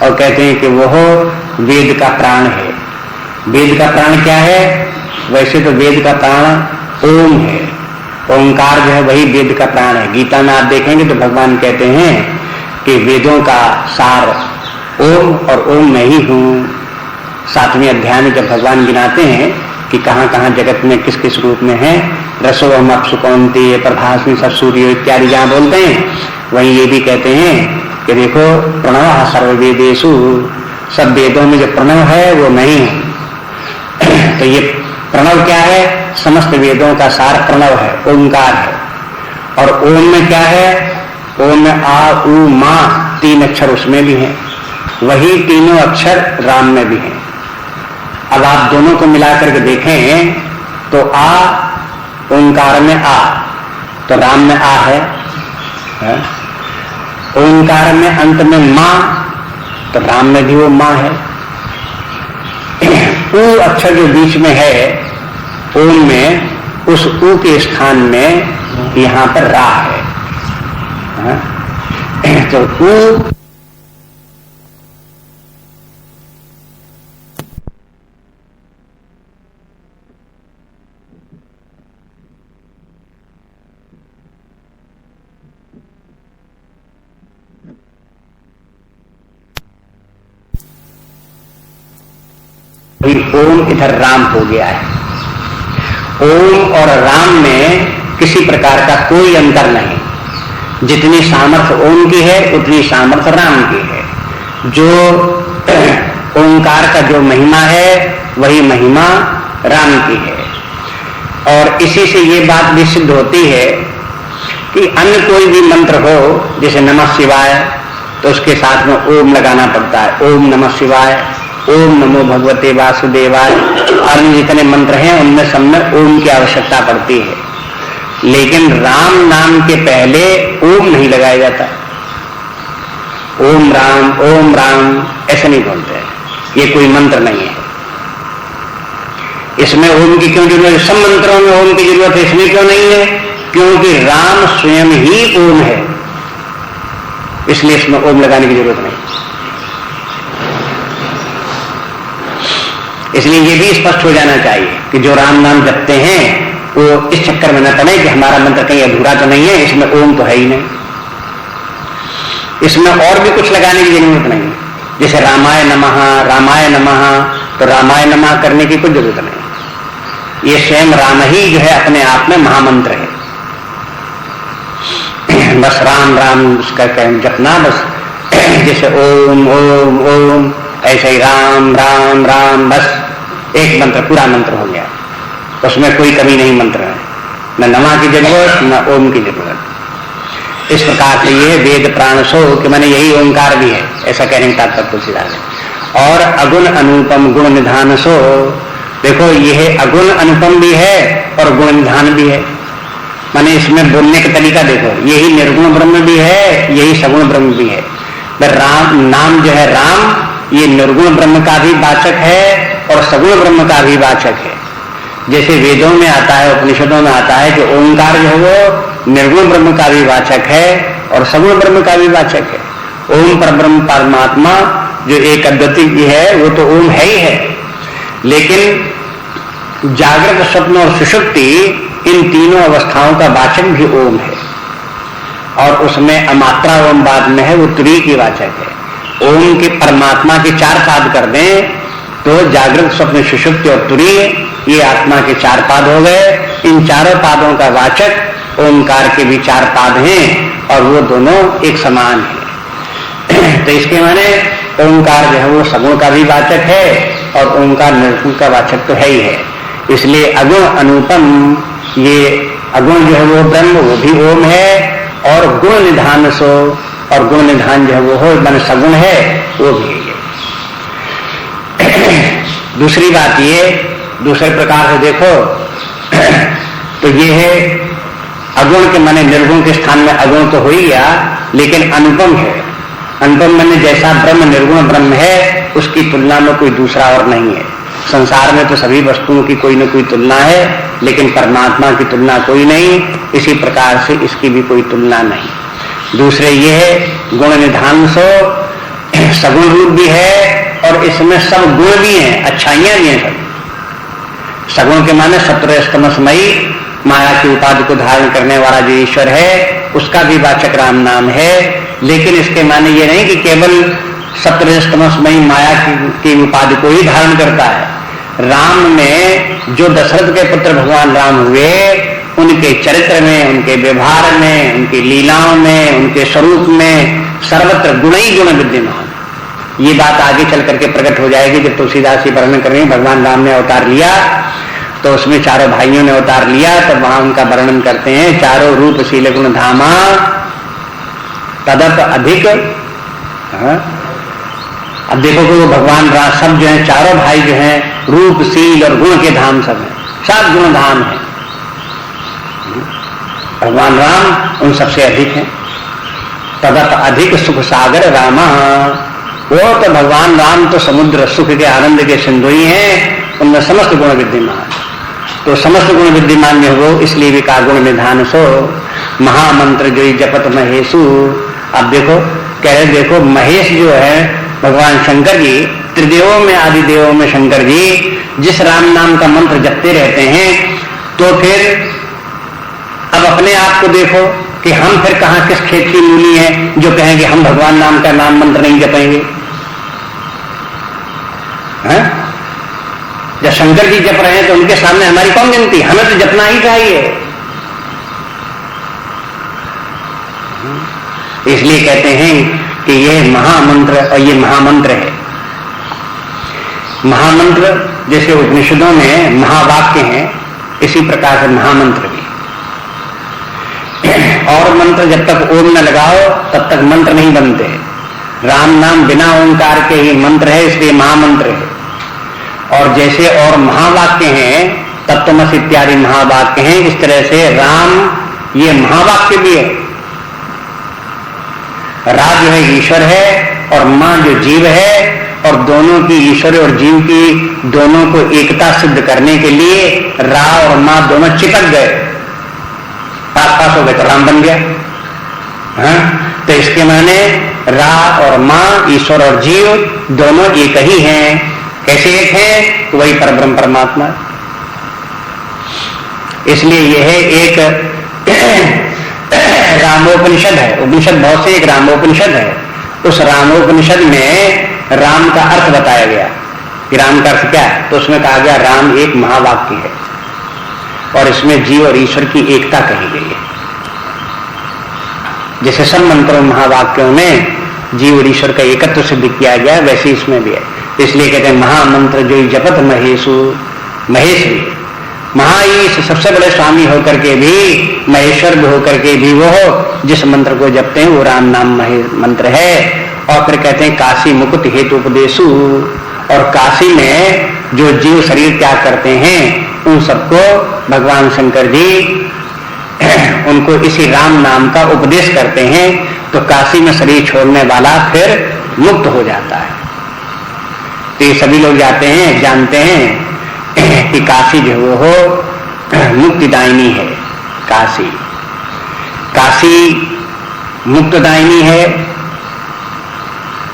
और कहते हैं कि वो वेद का प्राण है। वेद का प्राण क्या है? वैसे तो वेद का प्राण ओम है, ओंकार जो है वही वेद का प्राण है। गीता में आप देखेंगे तो भगवान कहते हैं कि वेदों का सार ओम और ओम मैं ही हूँ। 7वें अध्याय में जब भगवान गिनाते हैं कि कहाँ कहाँ जगत में किस किस रूप में है, रसो हम अपसुकौंती प्रभास्मी सब सूर्य इत्यादि जहाँ बोलते हैं, वहीं ये भी कहते हैं कि देखो प्रणव सर्ववेदेषु, सब वेदों में जो प्रणव है वो मैं ही हूँ। तो ये प्रणव क्या है? समस्त वेदों का सार प्रणव है, ओंकार है। और ओम में क्या है? ओम में आ उ मा 3 अक्षर उसमें भी हैं, वही तीनों अक्षर राम में भी हैं। अब आप दोनों को मिलाकर के देखें तो आ, ओंकार में आ, तो राम में आ है, ओंकार में अंत में मां, तो राम में भी वो मां है। उ अक्षर जो बीच में है ओम में, उस उ के स्थान में यहां पर रा है। तो उ ओम इधर राम हो गया है। ओम और राम में किसी प्रकार का कोई अंतर नहीं। जितनी सामर्थ्य ओम की है उतनी सामर्थ्य राम की है। जो ओंकार का जो महिमा है वही महिमा राम की है। और इसी से ये बात भी सिद्ध होती है कि अन्य कोई भी मंत्र हो, जैसे नमः शिवाय, तो उसके साथ में ओम लगाना पड़ता है। ओम नमः शिवाय, ओम नमो भगवते वासुदेवाय, अन्य जितने मंत्र हैं उनमें सब में ओम की आवश्यकता पड़ती है। लेकिन राम नाम के पहले ओम नहीं लगाया जाता। ओम राम ऐसे नहीं बोलते हैं, ये कोई मंत्र नहीं है। इसमें ओम की क्यों जरूरत है? सब मंत्रों में ओम की जरूरत है, इसमें क्यों नहीं है? क्योंकि राम स्वयं ही ओम है, इसलिए इसमें ओम लगाने की जरूरत नहीं। इसलिए ये भी स्पष्ट हो जाना चाहिए कि जो राम नाम जपते हैं वो इस चक्कर में न पड़े कि हमारा मंत्र कहीं अधूरा तो नहीं है, इसमें ओम तो है ही नहीं। इसमें और भी कुछ लगाने की जरूरत नहीं है। जैसे रामाय नमः, तो रामाय नमः करने की कोई जरूरत नहीं। ये स्वयं राम ही जो है अपने आप में महामंत्र है। बस राम उसका जपना, बस जैसे ओम ओम ओम, ऐसे ही राम राम राम, बस एक मंत्र, पूरा मंत्र हो गया। उसमें कोई कमी नहीं मंत्र है, न नमा की जरूरत न ओम की जरूरत। इस प्रकार से ये वेद प्राण सो कि मैंने यही ओंकार भी है, ऐसा कहने का तात्पर्य तुलसीदास है। और अगुण अनुपम गुण निधान सो, देखो यह अगुण अनुपम भी है और गुण निधान भी है। माने इसमें बोलने का तरीका देखो, यही निर्गुण ब्रह्म भी है, यही सगुण ब्रह्म भी है। राम नाम जो है राम, ये निर्गुण ब्रह्म का भी वाचक है और सगुण ब्रह्म का भी वाचक है। जैसे वेदों में आता है, उपनिषदों में आता है कि ओंकार जो है वो निर्गुण ब्रह्म का भी वाचक है और सगुण ब्रह्म का भी वाचक है। ओम परब्रह्म परमात्मा जो एक अद्वितीय है वो तो ओम है ही है, लेकिन जागृत, स्वप्न और सुषुप्ति इन तीनों अवस्थाओं का वाचक भी ओम है। और उसमें अमात्रा ओम बाद में है, वो तुरी की वाचक है। ओम के परमात्मा के 4 पाद कर दें तो जागृत, स्वप्न, सुषुप्ति और तुरी, ये आत्मा के 4 पाद हो गए। इन चारों पादों का वाचक ओंकार के भी 4 पाद हैं और वो दोनों एक समान है। तो इसके माने ओंकार जो है वो सगुण का भी वाचक है और ओंकार निर्गुण का वाचक तो है ही है। इसलिए अगुण अनुपम, ये अगुण जो है वो ब्रह्म, वो भी ओम है। और गुण निधान सो, और गुण निधान जो है वो हो मन सगुण है, वो भी है। दूसरी बात ये, दूसरे प्रकार से देखो तो ये है अगुण के माने निर्गुण के स्थान में अगुण तो हो ही गया, लेकिन अनुपम है। अनुपम माने जैसा ब्रह्म निर्गुण ब्रह्म है, उसकी तुलना में कोई दूसरा और नहीं है। संसार में तो सभी वस्तुओं की कोई न कोई तुलना है, लेकिन परमात्मा की तुलना कोई नहीं। इसी प्रकार से इसकी भी कोई तुलना नहीं। दूसरे ये है गुण निधान सो, सगुण रूप भी है और इसमें सब गुण भी हैं, अच्छाइयां भी हैं सब। सगुण के माने सत्वरजतमसमयी माया की उपाधि को धारण करने वाला जो ईश्वर है, उसका भी वाचक राम नाम है। लेकिन इसके माने ये नहीं कि केवल सत्वरजतमसमयी माया की उपाधि को ही धारण करता है। राम में जो दशरथ के पुत्र भगवान राम हुए, उनके चरित्र में, उनके व्यवहार में, उनकी लीलाओं में, उनके स्वरूप में सर्वत्र गुण ही गुण विद्यमान। ये बात आगे चल करके प्रकट हो जाएगी। जब तुलसीदास जी वर्णन करेंगे भगवान राम ने अवतार लिया तो उसमें चारों भाइयों ने अवतार लिया, तब वहां उनका वर्णन करते हैं। चारों रूप शील गुण धामा तदप अधिक। अब देखो कि वो भगवान राम सब जो है चारों भाई जो हैं रूप शील और गुण के धाम सब है, सब गुण धाम है। भगवान राम उन सबसे अधिक हैं। तदप अधिक सुख सागर रामा, वो तो भगवान राम तो समुद्र सुख के आनंद के सिंधु ही हैं, उनमें समस्त गुण विद्यमान। तो समस्त गुण विद्यमान में हो, इसलिए भी का गुण निधान सो महामंत्र जो जपत महेशु। अब देखो कह रहे देखो महेश जो है भगवान शंकर जी, त्रिदेवों में आदि देवों में शंकर जी जिस राम नाम का मंत्र जपते रहते हैं, तो फिर अब अपने आप को देखो कि हम फिर कहां किस खेत की मूली हैं जो कहेंगे हम भगवान नाम का नाम मंत्र नहीं जपेंगे। जब शंकर जी जप रहे हैं तो उनके सामने हमारी कौन गिनती, हमें तो जपना ही चाहिए। इसलिए कहते हैं कि ये महामंत्र और ये महामंत्र है। महामंत्र जैसे उपनिषदों में महावाक्य हैं, इसी प्रकार से महामंत्र भी। और मंत्र जब तक ओम न लगाओ तब तक मंत्र नहीं बनते। राम नाम बिना ओंकार के ही मंत्र है, इसलिए महामंत्र है। और जैसे और महावाक्य हैं, तत्वमसि इत्यादि महावाक्य हैं, इस तरह से राम ये महावाक्य भी है। रा जो है ईश्वर है और मां जो जीव है, और दोनों की ईश्वर और जीव की दोनों को एकता सिद्ध करने के लिए रा और मां दोनों चिपक गए, पास हो गए तो राम बन गया। तो इसके माने रा और मां ईश्वर और जीव दोनों एक ही हैं। कैसे एक है? तो वही परब्रह्म परमात्मा। इसलिए यह एक रामोपनिषद है। उपनिषद बहुत से, एक रामोपनिषद है। उस रामोपनिषद में राम का अर्थ बताया गया कि राम का अर्थ क्या है। तो उसमें कहा गया राम एक महावाक्य है और इसमें जीव और ईश्वर की एकता कही गई है। जैसे सब मंत्रों महावाक्यों में जीव और ईश्वर का एकत्व सिद्ध किया गया, वैसे इसमें भी है। इसलिए कहते हैं महामंत्र जो जपत महेशु, महेश भी महाईश सबसे बड़े स्वामी होकर के भी, महेश्वर भी होकर के भी वो जिस मंत्र को जपते हैं वो राम नाम मंत्र है। और फिर कहते हैं काशी मुकुट हेतु उपदेशु, और काशी में जो जीव शरीर त्याग करते हैं उन सबको भगवान शंकर जी उनको इसी राम नाम का उपदेश करते हैं, तो काशी में शरीर छोड़ने वाला फिर मुक्त हो जाता है। तो ये सभी लोग जाते हैं, जानते हैं कि काशी जो वो हो मुक्तिदायिनी है। काशी मुक्तदायिनी है।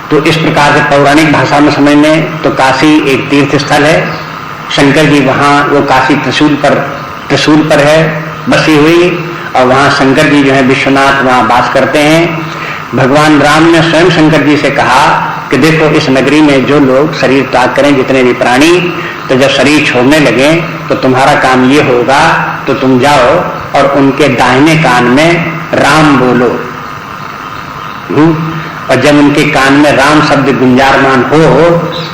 तो इस प्रकार से पौराणिक भाषा में समझने तो काशी एक तीर्थ स्थल है। शंकर जी वहां वो काशी त्रिशूल पर है बसी हुई, और वहां शंकर जी जो है विश्वनाथ वहां वास करते हैं। भगवान राम ने स्वयं शंकर जी से कहा कि देखो इस नगरी में जो लोग शरीर त्याग करें, जितने भी प्राणी, तो जब शरीर छोड़ने लगे तो तुम्हारा काम ये होगा, तो तुम जाओ और उनके दाहिने कान में राम बोलो। और जब उनके कान में राम शब्द गुंजारमान हो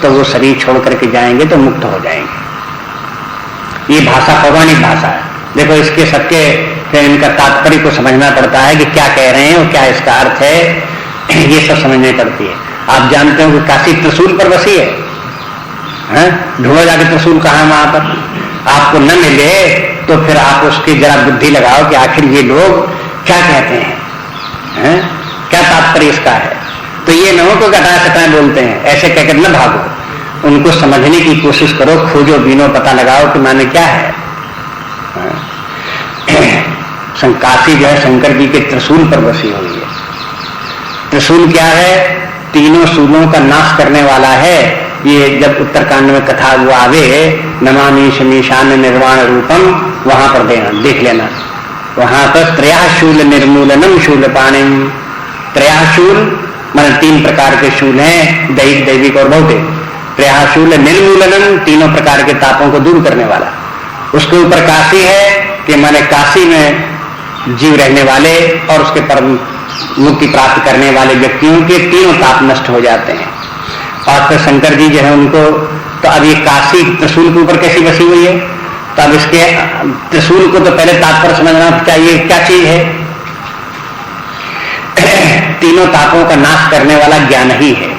तो वो शरीर छोड़ करके जाएंगे तो मुक्त हो जाएंगे। ये भाषा पौराणिक भाषा है। देखो इसके सबके फिर इनका तात्पर्य को समझना पड़ता है कि क्या कह रहे हैं और क्या इसका अर्थ है, ये सब समझनी पड़ती है। आप जानते हो कि काशी त्रिशूल पर बसी है। ढूंढो जाके त्रिशूल कहाँ है, वहां पर आपको न मिले तो फिर आप उसकी जरा बुद्धि लगाओ कि आखिर ये लोग क्या कहते हैं, क्या तात्पर्य इसका है। तो ये नवों को घटा सटाए बोलते हैं, ऐसे कहकर न भागो, उनको समझने की कोशिश करो, खोजो बीनो, पता लगाओ कि माने क्या है। काशी जो है शंकर जी के त्रिशूल पर बसी हुई है। त्रिशूल क्या है? तीनों शूलों का नाश करने वाला है। ये जब उत्तरकांड में कथा हुआ आवे नमामि शमीशान निर्वाण रूपम, वहां पर देख लेना, वहां पर त्रयाशूल निर्मूलनम शूल पाणिम। त्रयाशूल मतलब 3 प्रकार के शूल हैं, दैहिक दैविक और भौतिक। त्रयाशूल निर्मूलनम तीनों प्रकार के तापों को दूर करने वाला। उसके ऊपर काशी है कि माने काशी में जीव रहने वाले और उसके परम मुक्ति प्राप्त करने वाले व्यक्तियों के तीनों ताप नष्ट हो जाते हैं। और फिर शंकर जी जो है उनको, तो अब ये काशी त्रिशूल के ऊपर कैसी बसी हुई है, तो अब इसके त्रिशूल को तो पहले तात्पर्य समझना चाहिए क्या चीज है। तीनों तापों का नाश करने वाला ज्ञान ही है,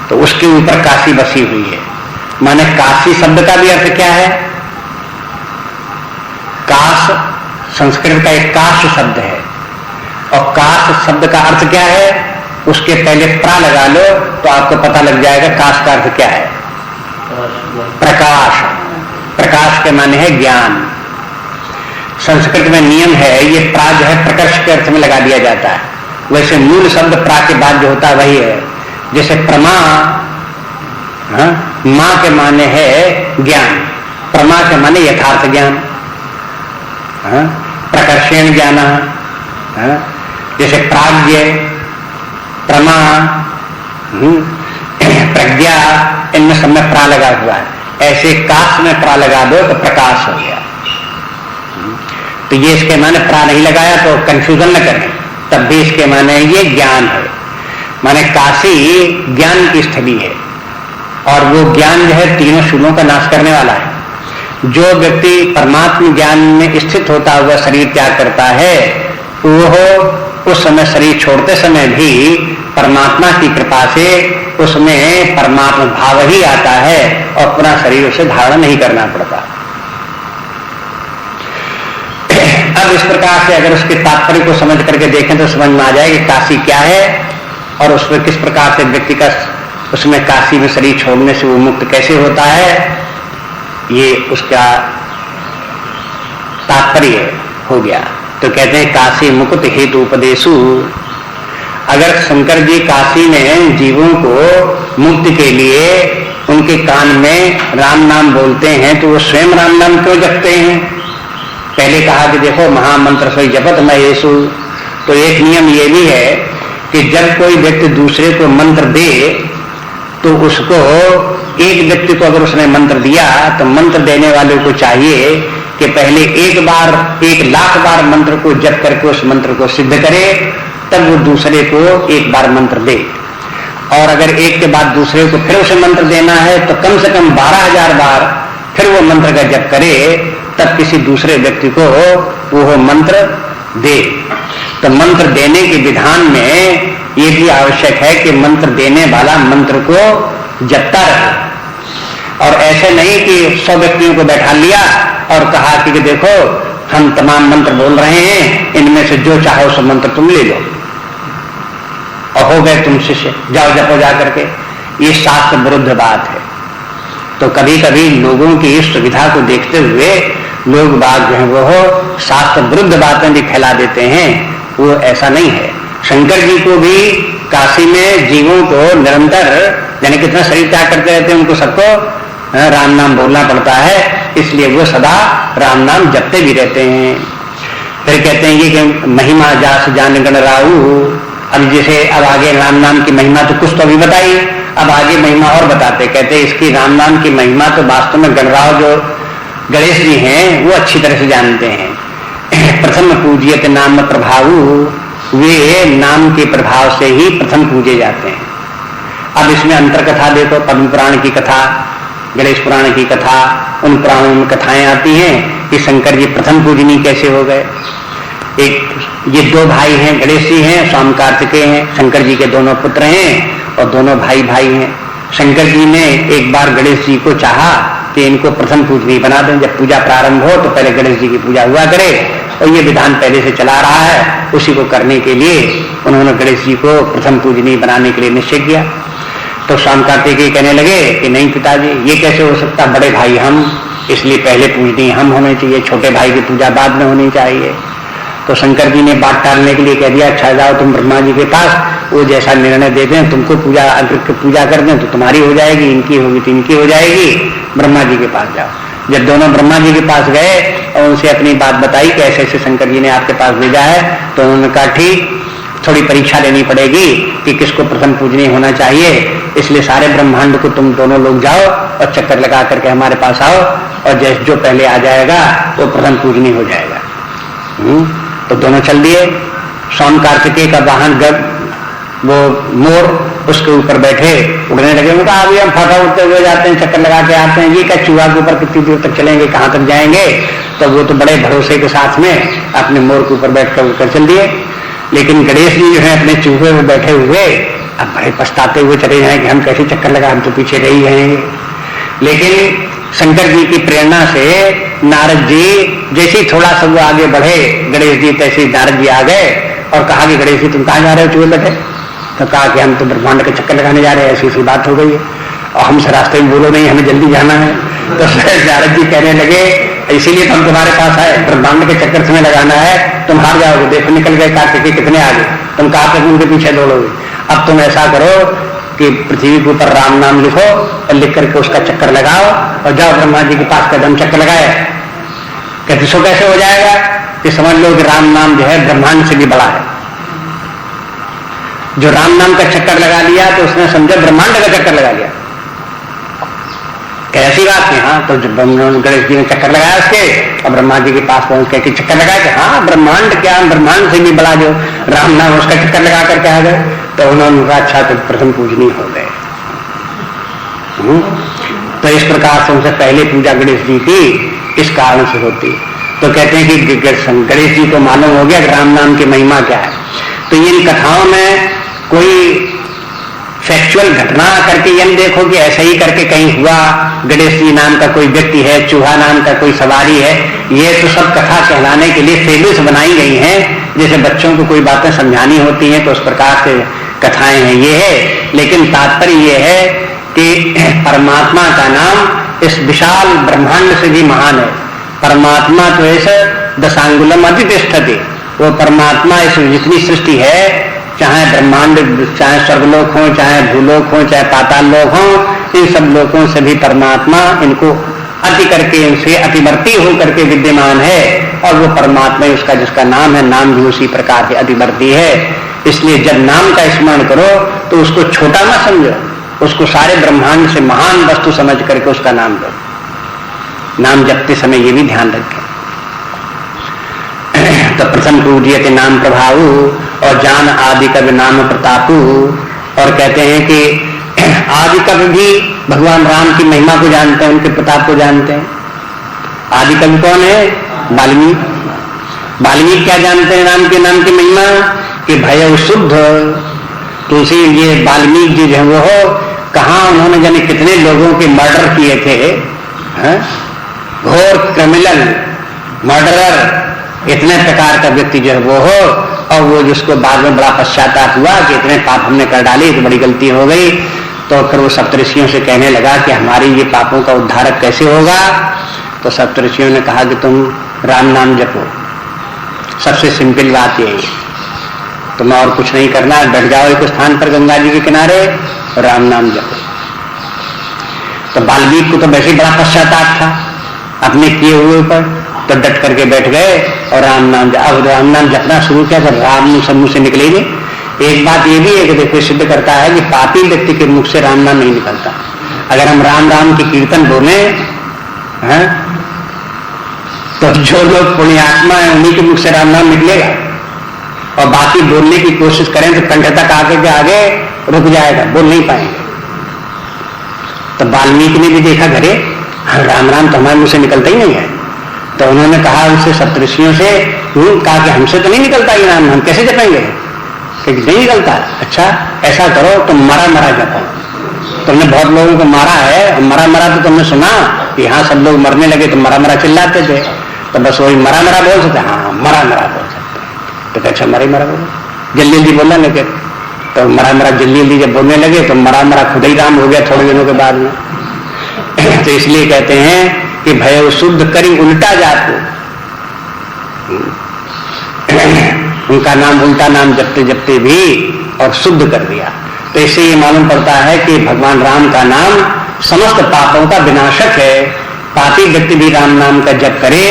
तो उसके ऊपर काशी बसी हुई है। माने काशी शब्द का भी अर्थ क्या है, काश संस्कृत का एक काश शब्द है, और काश शब्द का अर्थ क्या है, उसके पहले प्रा लगा लो तो आपको पता लग जाएगा काश का अर्थ क्या है। प्रकाश, प्रकाश के माने है ज्ञान। संस्कृत में नियम है, ये प्रा जो है प्रकर्ष के अर्थ में लगा दिया जाता है, वैसे मूल शब्द प्रा के बाद जो होता है वही है। जैसे प्रमा, मां के माने है ज्ञान, प्रमा के माने यथार्थ ज्ञान, प्रकर्षण ज्ञान, जैसे प्राज्ञ, प्रमा, प्रज्ञा, इनमें सब में प्रा लगा हुआ है। ऐसे काश में प्रा लगा दो तो प्रकाश हो गया। तो ये इसके माने प्रा नहीं लगाया तो कंफ्यूजन न करें, तब भी इसके माने ये ज्ञान है। माने काशी ज्ञान की स्थली है, और वो ज्ञान जो है तीनों शूलों का नाश करने वाला है। जो व्यक्ति परमात्म ज्ञान में स्थित होता हुआ शरीर त्याग करता है, वो उस समय शरीर छोड़ते समय भी परमात्मा की कृपा से उसमें परमात्मा भाव ही आता है, और पूरा शरीर उसे धारण नहीं करना पड़ता। अब इस प्रकार से अगर उसके तात्पर्य को समझ करके देखें तो समझ में आ जाए कि काशी क्या है, और उसमें किस प्रकार से व्यक्ति का उसमें काशी में शरीर छोड़ने से वो मुक्त कैसे होता है, ये उसका तात्पर्य हो गया। तो कहते हैं काशी मुक्त हेतु उपदेशु। अगर शंकर जी काशी में जीवों को मुक्ति के लिए उनके कान में राम नाम बोलते हैं, तो वो स्वयं राम नाम क्यों जपते हैं। पहले कहा कि देखो महामंत्र सोई जपत मैं येसु। तो एक नियम ये भी है कि जब कोई व्यक्ति दूसरे को मंत्र दे, तो उसको एक व्यक्ति को अगर उसने मंत्र दिया तो मंत्र देने वाले को चाहिए कि पहले एक बार 1,00,000 बार मंत्र को जप करके उस मंत्र को सिद्ध करे, तब वो दूसरे को एक बार मंत्र दे। और अगर एक के बाद दूसरे को फिर उसे मंत्र देना है तो कम से कम 12,000 बार फिर वो मंत्र का जप करे, तब किसी दूसरे व्यक्ति को वो मंत्र दे। तो मंत्र देने के विधान में ये भी आवश्यक है कि मंत्र देने वाला मंत्र को जपता रहे, और ऐसे नहीं कि 100 व्यक्तियों को बैठा लिया और कहा कि देखो हम तमाम मंत्र बोल रहे हैं, इनमें से जो चाहो सो मंत्र तुम ले लो, और हो गए तुम शिष्य, जाओ जपो जा करके। ये शास्त्र विरुद्ध बात है। तो कभी कभी लोगों की इस सुविधा को देखते हुए लोग बाग जो है वो शास्त्र विरुद्ध बातें भी फैला देते हैं, वो ऐसा नहीं है। शंकर जी को भी काशी में जीवों को निरंतर, यानी कितना शरीर त्याग करते रहते हैं, उनको सबको राम नाम बोलना पड़ता है, इसलिए वो सदा राम नाम जपते भी रहते हैं। फिर कहते हैं ये कि महिमा जास जान गण राहु। अब जैसे अब आगे राम नाम की महिमा तो कुछ तो अभी बताई, अब आगे महिमा और बताते, कहते हैं इसकी राम नाम की महिमा तो वास्तव में गणराव जो गणेश जी हैं वो अच्छी तरह से जानते हैं। प्रथम पूजियत नाम प्रभाव, वे नाम के प्रभाव से ही प्रथम पूजे जाते हैं। अब इसमें अंतर कथा देखो, पद्म पुराण की कथा, गणेश पुराण की कथा, उन पुराणों में कथाएं आती हैं कि शंकर जी प्रथम पूजनी कैसे हो गए। एक ये 2 भाई हैं, गणेश जी हैं, स्वामी कार्तिकेय हैं, शंकर जी के दोनों पुत्र हैं और दोनों भाई भाई हैं। शंकर जी ने एक बार गणेश जी को चाहा कि इनको प्रथम पूजनी बना दें, जब पूजा प्रारंभ हो तो पहले गणेश जी की पूजा हुआ करे, और ये विधान पहले से चला रहा है, उसी को करने के लिए उन्होंने गणेश जी को प्रथम पूजनी बनाने के लिए निश्चय किया। तो स्वामी कार्तिकेय कहने लगे कि नहीं पिताजी, ये कैसे हो सकता, बड़े भाई हम, इसलिए पहले पूजनी हम होने चाहिए, छोटे भाई की पूजा बाद में होनी चाहिए। तो शंकर जी ने बात टालने के लिए कह दिया, अच्छा जाओ तुम ब्रह्मा जी के पास, वो जैसा निर्णय दे दें, तुमको पूजा कर दें तो तुम्हारी हो जाएगी, इनकी होगी तो इनकी हो जाएगी, ब्रह्मा जी के पास जाओ। जब दोनों ब्रह्मा जी के पास गए और उनसे अपनी बात बताई कि ऐसे ऐसे शंकर जी ने आपके पास भेजा है, तो उन्होंने कहा ठीक, थोड़ी परीक्षा लेनी पड़ेगी कि किसको प्रथम पूजनीय होना चाहिए, इसलिए सारे ब्रह्मांड को तुम दोनों लोग जाओ और चक्कर लगा करके हमारे पास आओ, और जैसे जो पहले आ जाएगा वो प्रथम पूजनीय हो जाएगा। तो दोनों चल दिए। स्वामी कार्तिकेय का वाहन वो मोर उसके ऊपर बैठे उड़ने लगे। उनका अभी हम फटा उड़ते हुए जाते हैं, चक्कर लगा के आते हैं, ये क्या चूहा के ऊपर कितनी दूर तक चलेंगे, कहाँ तक जाएंगे। तो वो तो बड़े भरोसे के साथ में अपने मोर के ऊपर बैठकर उड़कर चल दिए। लेकिन गणेश जी जो है अपने चूहे में बैठे हुए अब बड़े पछताते हुए चले जाए कि हम कैसे चक्कर लगा, हम तो पीछे रह ही जाएंगे। लेकिन शंकर जी की प्रेरणा से नारद जी जैसे थोड़ा सा वो आगे बढ़े गणेश जी, तैसे नारद जी आ गए और कहा कि गणेश जी तुम कहाँ जा रहे हो चूहे बैठे? तो कहा कि हम तो ब्रह्मांड का चक्कर लगाने जा रहे हैं, ऐसी ऐसी बात हो गई है और हमसे रास्ते में बोलो नहीं, हमें जल्दी जाना है। तो नारद जी कहने लगे इसीलिए तो हम तुम्हारे पास आए, ब्रह्मांड के चक्कर तुम्हें लगाना है, तुम हार जाओगे। देखो निकल गए कार्तिकेय कितने आगे, तुम कहाँ तक उनके पीछे दौड़ोगे। अब तुम ऐसा करो कि पृथ्वी के ऊपर राम नाम लिखो और लिख करके उसका चक्कर लगाओ और जाओ ब्रह्मा जी के पास कदम चक्कर लगाए। कहते सो कैसे हो जाएगा कि समझ लो कि राम नाम जो है ब्रह्मांड से भी बड़ा है। जो राम नाम का चक्कर लगा लिया तो उसने समझा ब्रह्मांड का चक्कर लगा लिया। कैसी बात है? हाँ, तो गणेश जी ने चक्कर लगाया उसके और ब्रह्मा जी के पास पहुंच के चक्कर लगाया कि हाँ ब्रह्मांड क्या, ब्रह्मांड से भी बड़ा जो राम नाम उसका चक्कर लगा करके आ गए। तो उन्होंने कहा अच्छा तो प्रथम पूजनीय हो गए। तो इस प्रकार से उनसे पहले पूजा गणेश जी की इस कारण से होती। तो कहते हैं कि गणेश जी को मालूम हो गया कि राम नाम की महिमा क्या है। तो इन कथाओं में कोई फैक्चुअल घटना करके ये देखो कि ऐसा ही करके कहीं हुआ, गणेश जी नाम का कोई व्यक्ति है, चूहा नाम का कोई सवारी है, ये तो सब कथा कहलाने के लिए फेमस बनाई गई हैं। जैसे बच्चों को कोई बातें समझानी होती हैं तो उस प्रकार से कथाएं हैं ये है। लेकिन तात्पर्य ये है कि परमात्मा का नाम इस विशाल ब्रह्मांड से भी महान है। परमात्मा तो ऐसे दशांगुलम अतिष्ठति, वो परमात्मा इस जितनी सृष्टि है, चाहे ब्रह्मांड, चाहे स्वर्गलोक हो, चाहे भूलोक हो, चाहे पाताल लोक हो, इन सब लोकों से भी परमात्मा इनको अति करके, इनसे अतिवर्ती हो करके विद्यमान है। और वो परमात्मा उसका जिसका नाम है, नाम भी उसी प्रकार के अतिवर्ती है। इसलिए जब नाम का स्मरण करो तो उसको छोटा मत समझो, उसको सारे ब्रह्मांड से महान वस्तु समझ करके उसका नाम लो। नाम जपते समय ये भी ध्यान रखें। तो प्रथम पूज्यते नाम प्रभाव और जान आदि कवि नाम प्रतापु। और कहते हैं कि आदि कवि भी भगवान राम की महिमा को जानते हैं, उनके प्रताप को जानते हैं। आदि कवि कौन है? वाल्मीकि। वाल्मीकि क्या जानते हैं राम के नाम की महिमा? कि भय शुद्ध तुलसी, ये वाल्मीकि जी जो वो हो, कहाँ उन्होंने जाने कितने लोगों के मर्डर किए थे, घोर क्रिमिनल मर्डरर, इतने प्रकार का व्यक्ति जो है वो हो। और वो जिसको बाद में बड़ा पश्चाताप हुआ कि इतने पाप हमने कर डाले, तो बड़ी गलती हो गई। तो फिर वो सप्तऋषियों से कहने लगा कि हमारी ये पापों का उद्धारक कैसे होगा। तो सप्तऋषियों ने कहा कि तुम राम नाम जपो, सबसे सिंपल बात यही, तुम और कुछ नहीं करना, बैठ जाओ एक स्थान पर गंगा जी के किनारे, राम नाम जपो। तो वाल्मीकि को तो वैसे ही बड़ा पश्चाताप था अपने किए हुए पर, तो डट करके बैठ गए और राम नाम जपना शुरू किया। तो राम सब मुंह से निकले नहीं। एक बात ये भी है कि देखो सिद्ध करता है कि पापी व्यक्ति के मुख से राम नाम नहीं निकलता। अगर हम राम राम की कीर्तन बोले हैं तो जो लोग पुण्यात्मा है उन्हीं के मुख से राम नाम निकलेगा, और बाकी बोलने की कोशिश करें तो कंठ तक आगे के आगे रुक जाएगा, बोल नहीं पाएंगे। तो वाल्मीकि ने भी देखा घरे राम राम तो हमारे मुंह से निकलता ही नहीं है। तो उन्होंने कहा उनसे सप्तऋषियों से, कहा कि हमसे तो नहीं निकलता ये नाम, हम कैसे जपेंगे? कि नहीं निकलता। अच्छा ऐसा करो तुम मरा मरा जपो, तुमने बहुत लोगों को मारा है, मरा मरा तो तुमने सुना, यहाँ सब लोग मरने लगे तो मरा मरा चिल्लाते थे, तो बस वही मरा मरा बोल सकते। हाँ मरा मरा बोल सकते। तो अच्छा मरा मरा बोलो, जल्दी जल्दी बोलने लगे। तो मरा मरा जल्दी जल्दी जब बोलने लगे तो मरा मरा खुद ही राम हो गया थोड़े दिनों के बाद में। तो इसलिए कहते हैं कि भय शुद्ध करी उल्टा जातो, उनका नाम उल्टा नाम जपते जपते भी और शुद्ध कर दिया। तो इससे ये मालूम पड़ता है कि भगवान राम का नाम समस्त पापों का विनाशक है। पापी व्यक्ति भी राम नाम का जप करे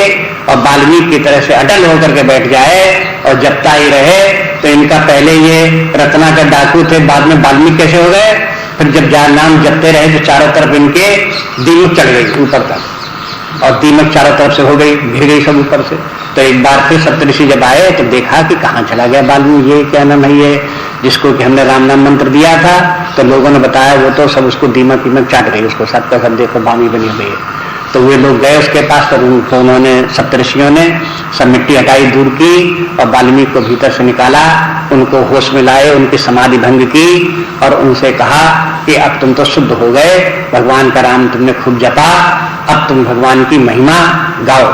और वाल्मीकि की तरह से अटल होकर के बैठ जाए और जपता ही रहे। तो इनका पहले ये रत्ना का डाकू थे, बाद में वाल्मीकि कैसे हो गए? फिर जब नाम जपते रहे तो चारों तरफ इनके दीमक चढ़ गई ऊपर तक, और दीमक चारों तरफ से हो गई, घिर गई सब ऊपर से। तो एक बार फिर सप्तऋषि जब आए तो देखा कि कहाँ चला गया वाल्मीकि, ये क्या नाम है, ये जिसको कि हमने राम नाम मंत्र दिया था, तो लोगों ने बताया वो तो सब उसको दीमक वीमक चाट रही, उसको सब का सब देखो बामी बनी हुई है। तो वे लोग गए उसके पास, तो उनको उन्होंने सप्तऋषियों ने सब मिट्टी हटाई, दूर की, और वाल्मीकि को भीतर से निकाला, उनको होश में लाए, उनकी समाधि भंग की और उनसे कहा कि अब तुम तो शुद्ध हो गए, भगवान का नाम तुमने खूब जपा, अब तुम भगवान की महिमा गाओ।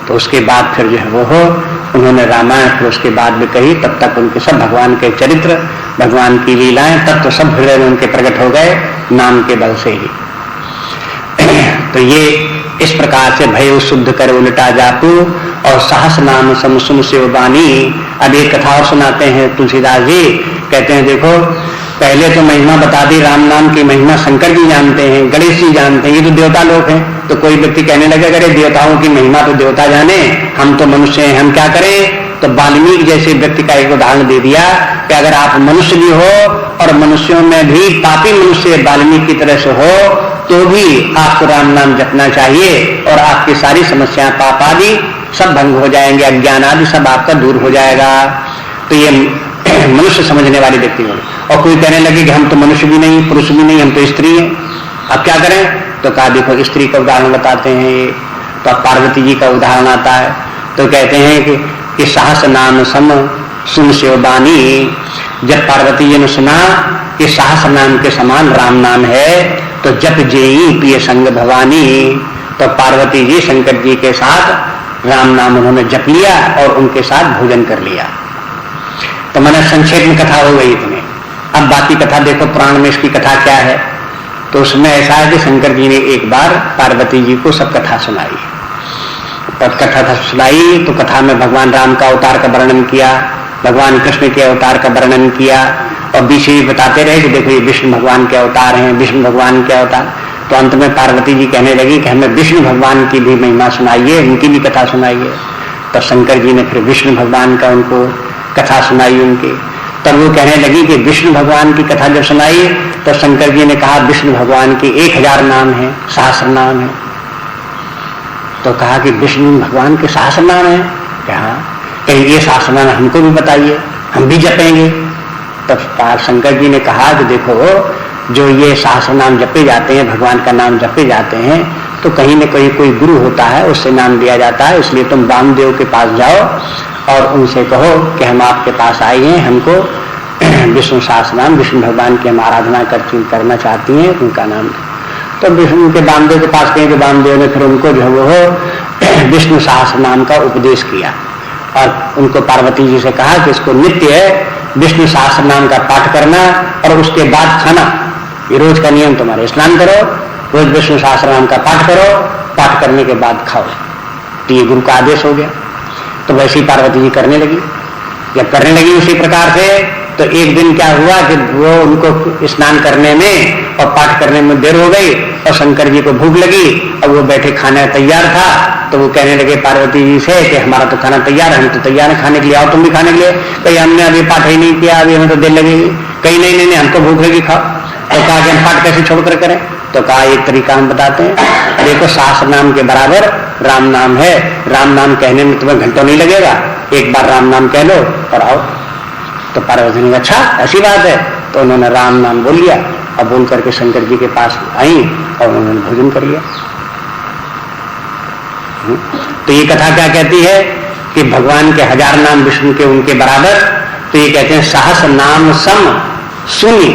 तो उसके बाद फिर जो है वो हो उन्होंने रामायण फिर उसके बाद भी कही। तब तक उनके सब भगवान के चरित्र, भगवान की लीलाएं तब तो सब हृदय में उनके प्रकट हो गए नाम के बल से ही। तो ये इस प्रकार से भय शुद्ध कर उलटा जातु और साहस नाम समसुन शिव बानी। अब एक कथा और सुनाते हैं तुलसीदास जी, कहते हैं देखो पहले तो महिमा बता दी, राम नाम की महिमा शंकर जी जानते हैं, गणेश जी जानते हैं, ये तो देवता लोग हैं। तो कोई व्यक्ति कहने लगे अरे देवताओं की महिमा तो देवता जाने, हम तो मनुष्य हैं, हम क्या करें। तो वाल्मीकि जैसे व्यक्ति का एक उदाहरण दे दिया कि अगर आप मनुष्य भी हो और मनुष्यों में भी पापी मनुष्य वाल्मीकि की तरह से हो, तो भी आपको राम नाम जपना चाहिए और आपकी सारी समस्याएं पाप आदि सब भंग हो जाएंगे, अज्ञान आदि सब आपका दूर हो जाएगा। तो ये मनुष्य समझने वाले व्यक्ति हो। और कोई कहने लगे कि हम तो मनुष्य भी नहीं, पुरुष भी नहीं, हम तो स्त्री हैं, अब क्या करें। तो कहा देखो स्त्री का उदाहरण बताते हैं। तो अब पार्वती जी का उदाहरण आता है, तो कहते हैं कि साहस नाम सम सुन शिवबानी। जब पार्वती जी ने सुना कि साहस नाम के समान राम नाम है, तो जप जेई प्रिय संग भवानी। तो पार्वती जी शंकर जी के साथ राम नाम उन्होंने जप लिया और उनके साथ भोजन कर लिया। तो मैंने संक्षेप में कथा हो गई इतने। अब बाकी कथा देखो पुराण में इसकी कथा क्या है। तो उसमें ऐसा है कि शंकर जी ने एक बार पार्वती जी को सब कथा सुनाई। और कथा सुनाई तो कथा में भगवान राम का अवतार का वर्णन किया, भगवान कृष्ण के अवतार का वर्णन किया, और बीच में बताते रहे कि देखो ये विष्णु भगवान के अवतार हैं, विष्णु भगवान के अवतार। तो अंत में पार्वती जी कहने लगी कि हमें विष्णु भगवान की भी महिमा सुनाइए, उनकी भी कथा सुनाइए। तो शंकर जी ने फिर विष्णु भगवान का उनको कथा सुनाई उनकी। तब वो कहने लगी कि विष्णु भगवान की कथा जब सुनाई तो शंकर जी ने कहा विष्णु भगवान के 1000 नाम है, सहस्र नाम है। तो कहा कि विष्णु भगवान के सहस्र नाम है क्या, कहीं ये सहस्र नाम हमको भी बताइए, हम भी जपेंगे। तब शंकर जी ने कहा कि देखो जो ये सहस्र नाम जपे जाते हैं, भगवान का नाम जपे जाते हैं, तो कहीं न कहीं कोई गुरु होता है उससे नाम दिया जाता है। इसलिए तुम वामदेव के पास जाओ और उनसे कहो कि हम आपके पास आए हैं, हमको विष्णु सहस्र नाम, विष्णु भगवान की हम आराधना करना चाहती हैं, उनका नाम। तो विष्णु के वामदेव के पास कहें कि वामदेव ने फिर उनको जो है वो विष्णु सहस्र नाम का उपदेश किया और उनको पार्वती जी से कहा कि इसको नित्य विष्णु सहस्र नाम का पाठ करना और उसके बाद खाना, ये रोज का नियम तुम्हारे। स्नान करो, रोज विष्णु सहस्र नाम का पाठ करो, पाठ करने के बाद खाओ। तो ये गुरु का आदेश हो गया। तो वैसे ही पार्वती जी करने लगी। जब करने लगी उसी प्रकार से, तो एक दिन क्या हुआ कि वो उनको स्नान करने में और पाठ करने में देर हो गई और शंकर जी को भूख लगी और वो बैठे, खाना तैयार था। तो वो कहने लगे पार्वती जी से कि हमारा तो खाना तैयार है, हम तो तैयार है खाने के लिए, आओ तुम भी खाने के लिए। कहीं हमने अभी पाठ ही नहीं किया, अभी हमें तो देर लगेगी। कहीं नहीं, हमको भूख लगी, खाओ। तो कहा कि हम पाठ कैसे छोड़कर करें। तो कहा एक तरीका हम बताते हैं, देखो सहस्र नाम के बराबर राम नाम है, राम नाम कहने में तुम्हें घंटों नहीं लगेगा, एक बार राम नाम कह लो और आओ। तो पार्वती ने अच्छा ऐसी बात है। तो उन्होंने राम नाम बोल लिया और बोल करके शंकर जी के पास आई और उन्होंने भोजन कर लिया। तो ये कथा क्या कहती है कि भगवान के 1000 नाम विष्णु के उनके बराबर। तो ये कहते हैं सहस्र नाम सम सुनी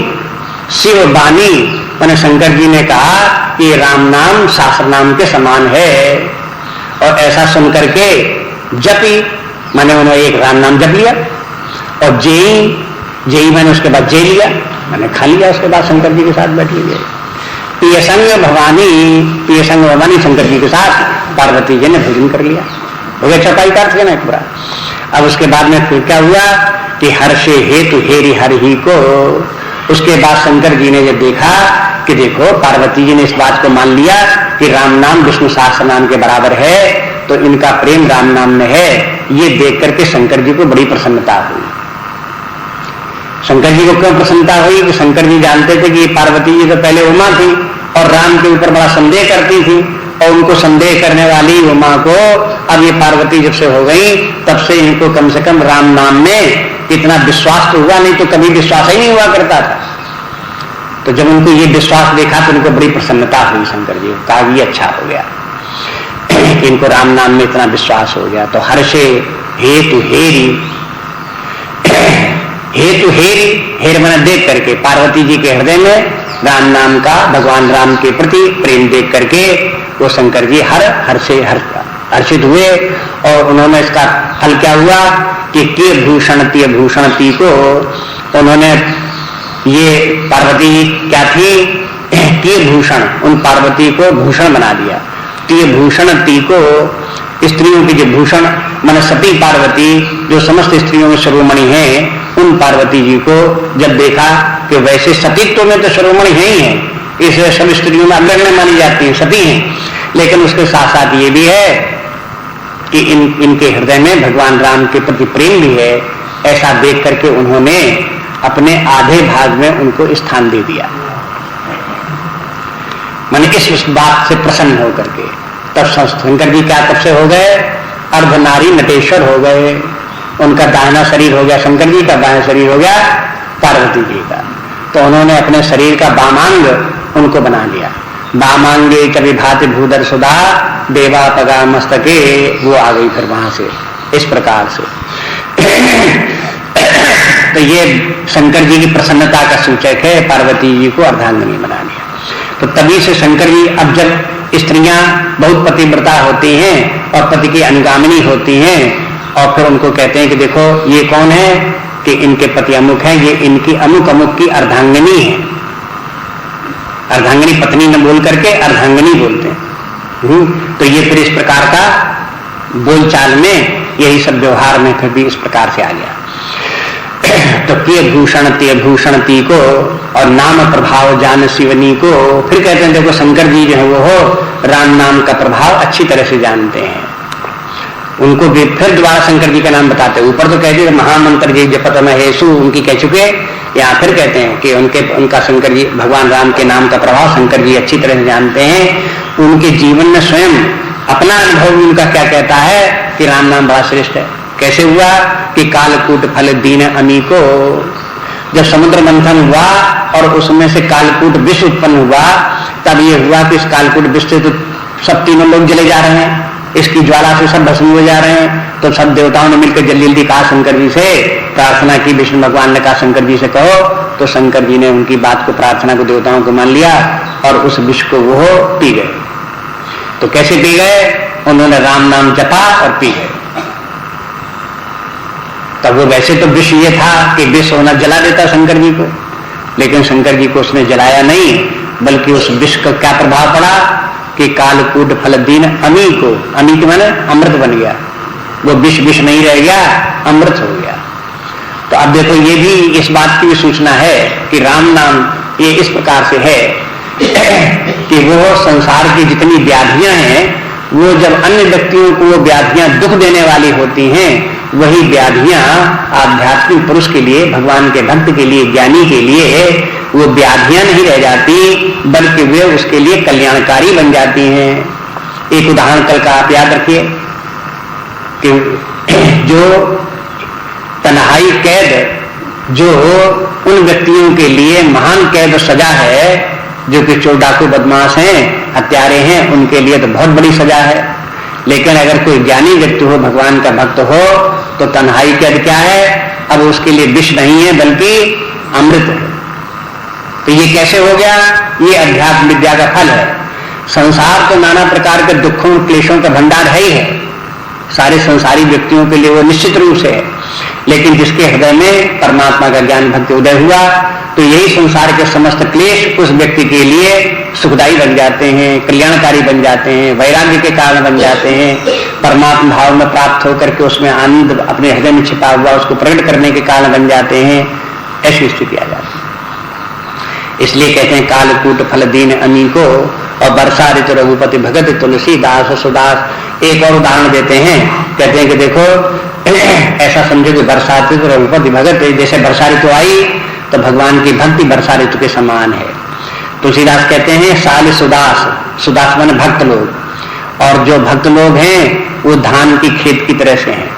शिव बानी। मैंने शंकर जी ने कहा कि राम नाम सहस्र नाम के समान है। और ऐसा सुन करके जपी, मैंने उन्होंने एक राम नाम जप लिया और जेई मैंने उसके बाद जे लिया, मैंने खा लिया। उसके बाद शंकर जी के साथ बैठ लीजिए। प्रियसंग भवानी शंकर जी के साथ पार्वती जी ने भोजन कर लिया। हो गया चौपाई का अर्थ है ना पूरा। अब उसके बाद में फिर क्या हुआ कि हर्षे हेतु हेरी हर ही को। उसके बाद शंकर जी ने जब देखा कि देखो पार्वती जी ने इस बात को मान लिया कि राम नाम विष्णु सहस्र नाम के बराबर है, तो इनका प्रेम राम नाम में है, ये देख करके शंकर जी को बड़ी प्रसन्नता हुई। शंकर जी को क्यों प्रसन्नता हुई कि शंकर जी जानते थे कि पार्वती जी तो पहले उमा थी और राम के ऊपर बड़ा संदेह करती थी, और उनको संदेह करने वाली उमा को अब ये पार्वती जब से हो गई तब से इनको कम से कम राम नाम में इतना विश्वास तो हुआ, नहीं तो कभी विश्वास ही नहीं हुआ करता था। तो जब उनको ये विश्वास देखा तो उनको बड़ी प्रसन्नता हुई शंकर जी, कहा ये अच्छा हो गया कि इनको राम नाम में इतना विश्वास हो गया। तो हर्षे हेतु हेरी, हेतु हेरी, हेर मैंने देख करके पार्वती जी के हृदय में राम नाम का, भगवान राम के प्रति प्रेम देख करके वो शंकर जी हर्षित हुए। और उन्होंने इसका फल क्या हुआ कि के भूषण तिय भूषण ती को, उन्होंने ये पार्वती क्या थी के भूषण, उन पार्वती को भूषण बना दिया। तिय भूषण ती को, स्त्रियों के जो भूषण माने सती पार्वती जो समस्त स्त्रियों में शिरोमणि है, उन पार्वती जी को जब देखा कि वैसे सतीत्व में तो शिरोमणि है ही है, इसलिए सब स्त्रियों में अग्रणी मानी जाती है, सती हैं, लेकिन उसके साथ साथ ये भी है कि इनके हृदय में भगवान राम के प्रति प्रेम भी है। ऐसा देख करके उन्होंने अपने आधे भाग में उनको स्थान दे दिया, माने इस बात से प्रसन्न होकर के। तब शंकर जी क्या तब से हो गए, अर्धनारी नटेश्वर हो गए। उनका दाहिना शरीर हो गया शंकर जी का, दाहिना शरीर हो गया पार्वती जी का। तो उन्होंने अपने शरीर का वामांग उनको बना लिया। वामांगे कभी भाति भूधर सुधा देवा पगा मस्तके, वो आ गई फिर वहां से इस प्रकार से। तो ये शंकर जी की प्रसन्नता का सूचक है, पार्वती जी को अर्धांगिनी बना लिया। तो तभी से शंकर जी, अब जब स्त्रियां बहुत पतिव्रता होती हैं और पति की अनुगामिनी होती हैं, और फिर उनको कहते हैं कि देखो ये कौन है, कि इनके पति अमुक हैं, ये इनकी अमुक अमुक की अर्धांगिनी है। अर्धांगिनी पत्नी न बोल करके अर्धांगिनी बोलते हैं। तो ये फिर इस प्रकार का बोलचाल में, यही सब व्यवहार में फिर भी इस प्रकार से आ गया। तो के भूषण ते भूषण ती को, और नाम प्रभाव जान शिवनी को। फिर कहते हैं देखो शंकर जी जो है वो हो राम नाम का प्रभाव अच्छी तरह से जानते हैं। उनको भी फिर दोबारा शंकर जी का नाम बताते हैं। ऊपर तो कह दिए महामंत्र जी जपत महेशु उनकी कह चुके, यहाँ फिर कहते हैं कि उनका शंकर जी भगवान राम के नाम का प्रभाव शंकर जी अच्छी तरह से जानते हैं। उनके जीवन में स्वयं अपना अनुभव उनका क्या कहता है कि राम नाम बड़ा श्रेष्ठ है। कैसे हुआ कि कालकूट फल दीन अमी को, जब समुद्र मंथन हुआ और उसमें से कालकूट विष उत्पन्न हुआ, तब ये हुआ कि इस कालकूट विष से तो सब तीनों लोग जले जा रहे हैं, इसकी ज्वाला से सब भस्म हो जा रहे हैं। तो सब देवताओं ने मिलकर जल्दी जल्दी कहा शंकर जी से, प्रार्थना की। विष्णु भगवान ने कहा शंकर जी से कहो, तो शंकर जी ने उनकी बात को, प्रार्थना को, देवताओं को मान लिया और उस विष को वो पी गए। तो कैसे पी गए, उन्होंने राम नाम जपा और पी गए। तब वो वैसे तो विष ये था कि विष होना जला देता शंकर जी को, लेकिन शंकर जी को उसने जलाया नहीं, बल्कि उस विष का क्या प्रभाव पड़ा कि कालकूट फल दीन अमी को, अमी के माने अमृत बन गया। वो विष विष नहीं रह गया, अमृत हो गया। तो अब देखो ये भी इस बात की भी सूचना है कि राम नाम ये इस प्रकार से है कि वो संसार की जितनी व्याधियां हैं, वो जब अन्य व्यक्तियों को वो व्याधियां दुख देने वाली होती हैं, वही व्याधियां आध्यात्मिक पुरुष के लिए, भगवान के भक्त के लिए, ज्ञानी के लिए वो व्याधियां नहीं रह जाती, बल्कि वे उसके लिए कल्याणकारी बन जाती हैं। एक उदाहरण कल का आप याद रखिए कि जो तन्हाई कैद जो उन व्यक्तियों के लिए महान कैद सजा है, जो कि चोर डाकू बदमाश हैं, हत्यारे हैं, उनके लिए तो बहुत बड़ी सजा है। लेकिन अगर कोई ज्ञानी व्यक्ति हो, भगवान का भक्त हो, तो तन्हाई कैद क्या है, अब उसके लिए विष नहीं है बल्कि अमृत है। तो ये कैसे हो गया, ये अध्यात्म विद्या का फल है। संसार तो नाना प्रकार के दुखों क्लेशों का भंडार है ही है, सारे संसारी व्यक्तियों के लिए वो निश्चित रूप से है। लेकिन जिसके हृदय में परमात्मा का ज्ञान भक्ति उदय हुआ, तो यही संसार के समस्त क्लेश उस व्यक्ति के लिए सुखदायी बन जाते हैं, कल्याणकारी बन जाते हैं, वैराग्य के कारण बन जाते हैं, परमात्मा भाव में प्राप्त होकर के उसमें आनंद अपने हृदय में छिपा हुआ उसको प्रकट करने के कारण बन जाते हैं। ऐसी स्थिति आ जाती है। इसलिए कहते हैं कालकूट फल दीन अमी को, और वर्षा ऋतु रघुपति भगत तुलसीदास सुदास। एक और उदाहरण देते हैं, कहते हैं कि देखो ऐसा समझो कि वर्षा ऋतु रघुपति भगत, जैसे वर्षा ऋतु आई तो भगवान की भक्ति वर्षा ऋतु के समान है। तुलसीदास कहते हैं साल सुदास, सुदास माने भक्त लोग, और जो भक्त लोग हैं वो धान की खेत की तरह से हैं।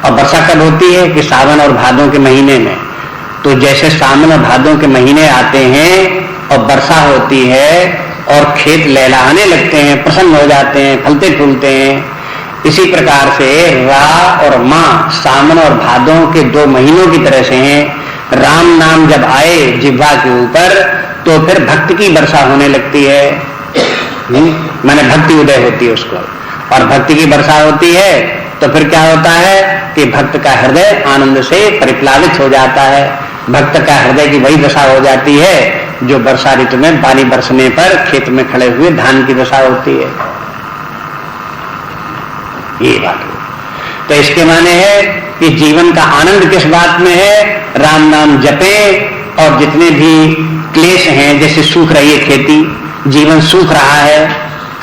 और वर्षा कब होती है कि सावन और भादों के महीने में। तो जैसे सावन और भादों के महीने आते हैं और वर्षा होती है और खेत लहलहाने लगते हैं, प्रसन्न हो जाते हैं, फलते फूलते हैं, इसी प्रकार से रा और माँ सावन और भादों के 2 महीनों की तरह से हैं। राम नाम जब आए जिह्वा के ऊपर तो फिर भक्ति की वर्षा होने लगती है, माने भक्ति उदय होती है उसको, और भक्ति की वर्षा होती है तो फिर क्या होता है कि भक्त का हृदय आनंद से परिप्लावित हो जाता है। भक्त का हृदय की वही दशा हो जाती है जो वर्षा ऋतु में पानी बरसने पर खेत में खड़े हुए धान की दशा होती है। ये बात है। तो इसके माने है कि जीवन का आनंद किस बात में है, राम नाम जपें, और जितने भी क्लेश हैं, जैसे सूख रही है खेती, जीवन सूख रहा है,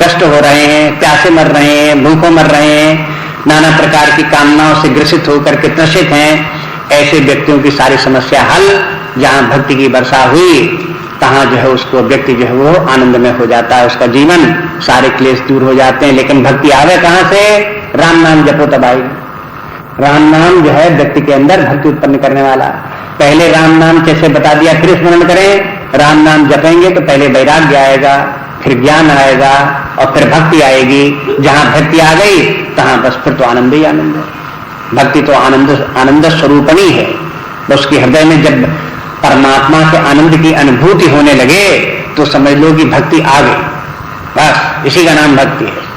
कष्ट हो रहे हैं, प्यासे मर रहे हैं, भूखों मर रहे हैं, नाना प्रकार की कामनाओं से ग्रसित होकर के त्रसित हैं, ऐसे व्यक्तियों की सारी समस्या हल, जहां भक्ति की वर्षा हुई तहां जो है उसको व्यक्ति जो है वो आनंद में हो जाता है, उसका जीवन सारे क्लेश दूर हो जाते हैं। लेकिन भक्ति आवे कहां से, राम नाम जपो तब आई। राम नाम जो है व्यक्ति के अंदर भक्ति उत्पन्न करने वाला। पहले राम नाम कैसे बता दिया, फिर स्मरण करें, राम नाम जपेंगे तो पहले वैराग्य आएगा, फिर ज्ञान आएगा और फिर भक्ति आएगी। जहां भक्ति आ गई तहां बस फिर तो आनंद ही आनंद है। भक्ति तो आनंद स्वरूपणी है। उसके हृदय में जब परमात्मा के आनंद की अनुभूति होने लगे तो समझ लो कि भक्ति आ गई, बस इसी का नाम भक्ति है।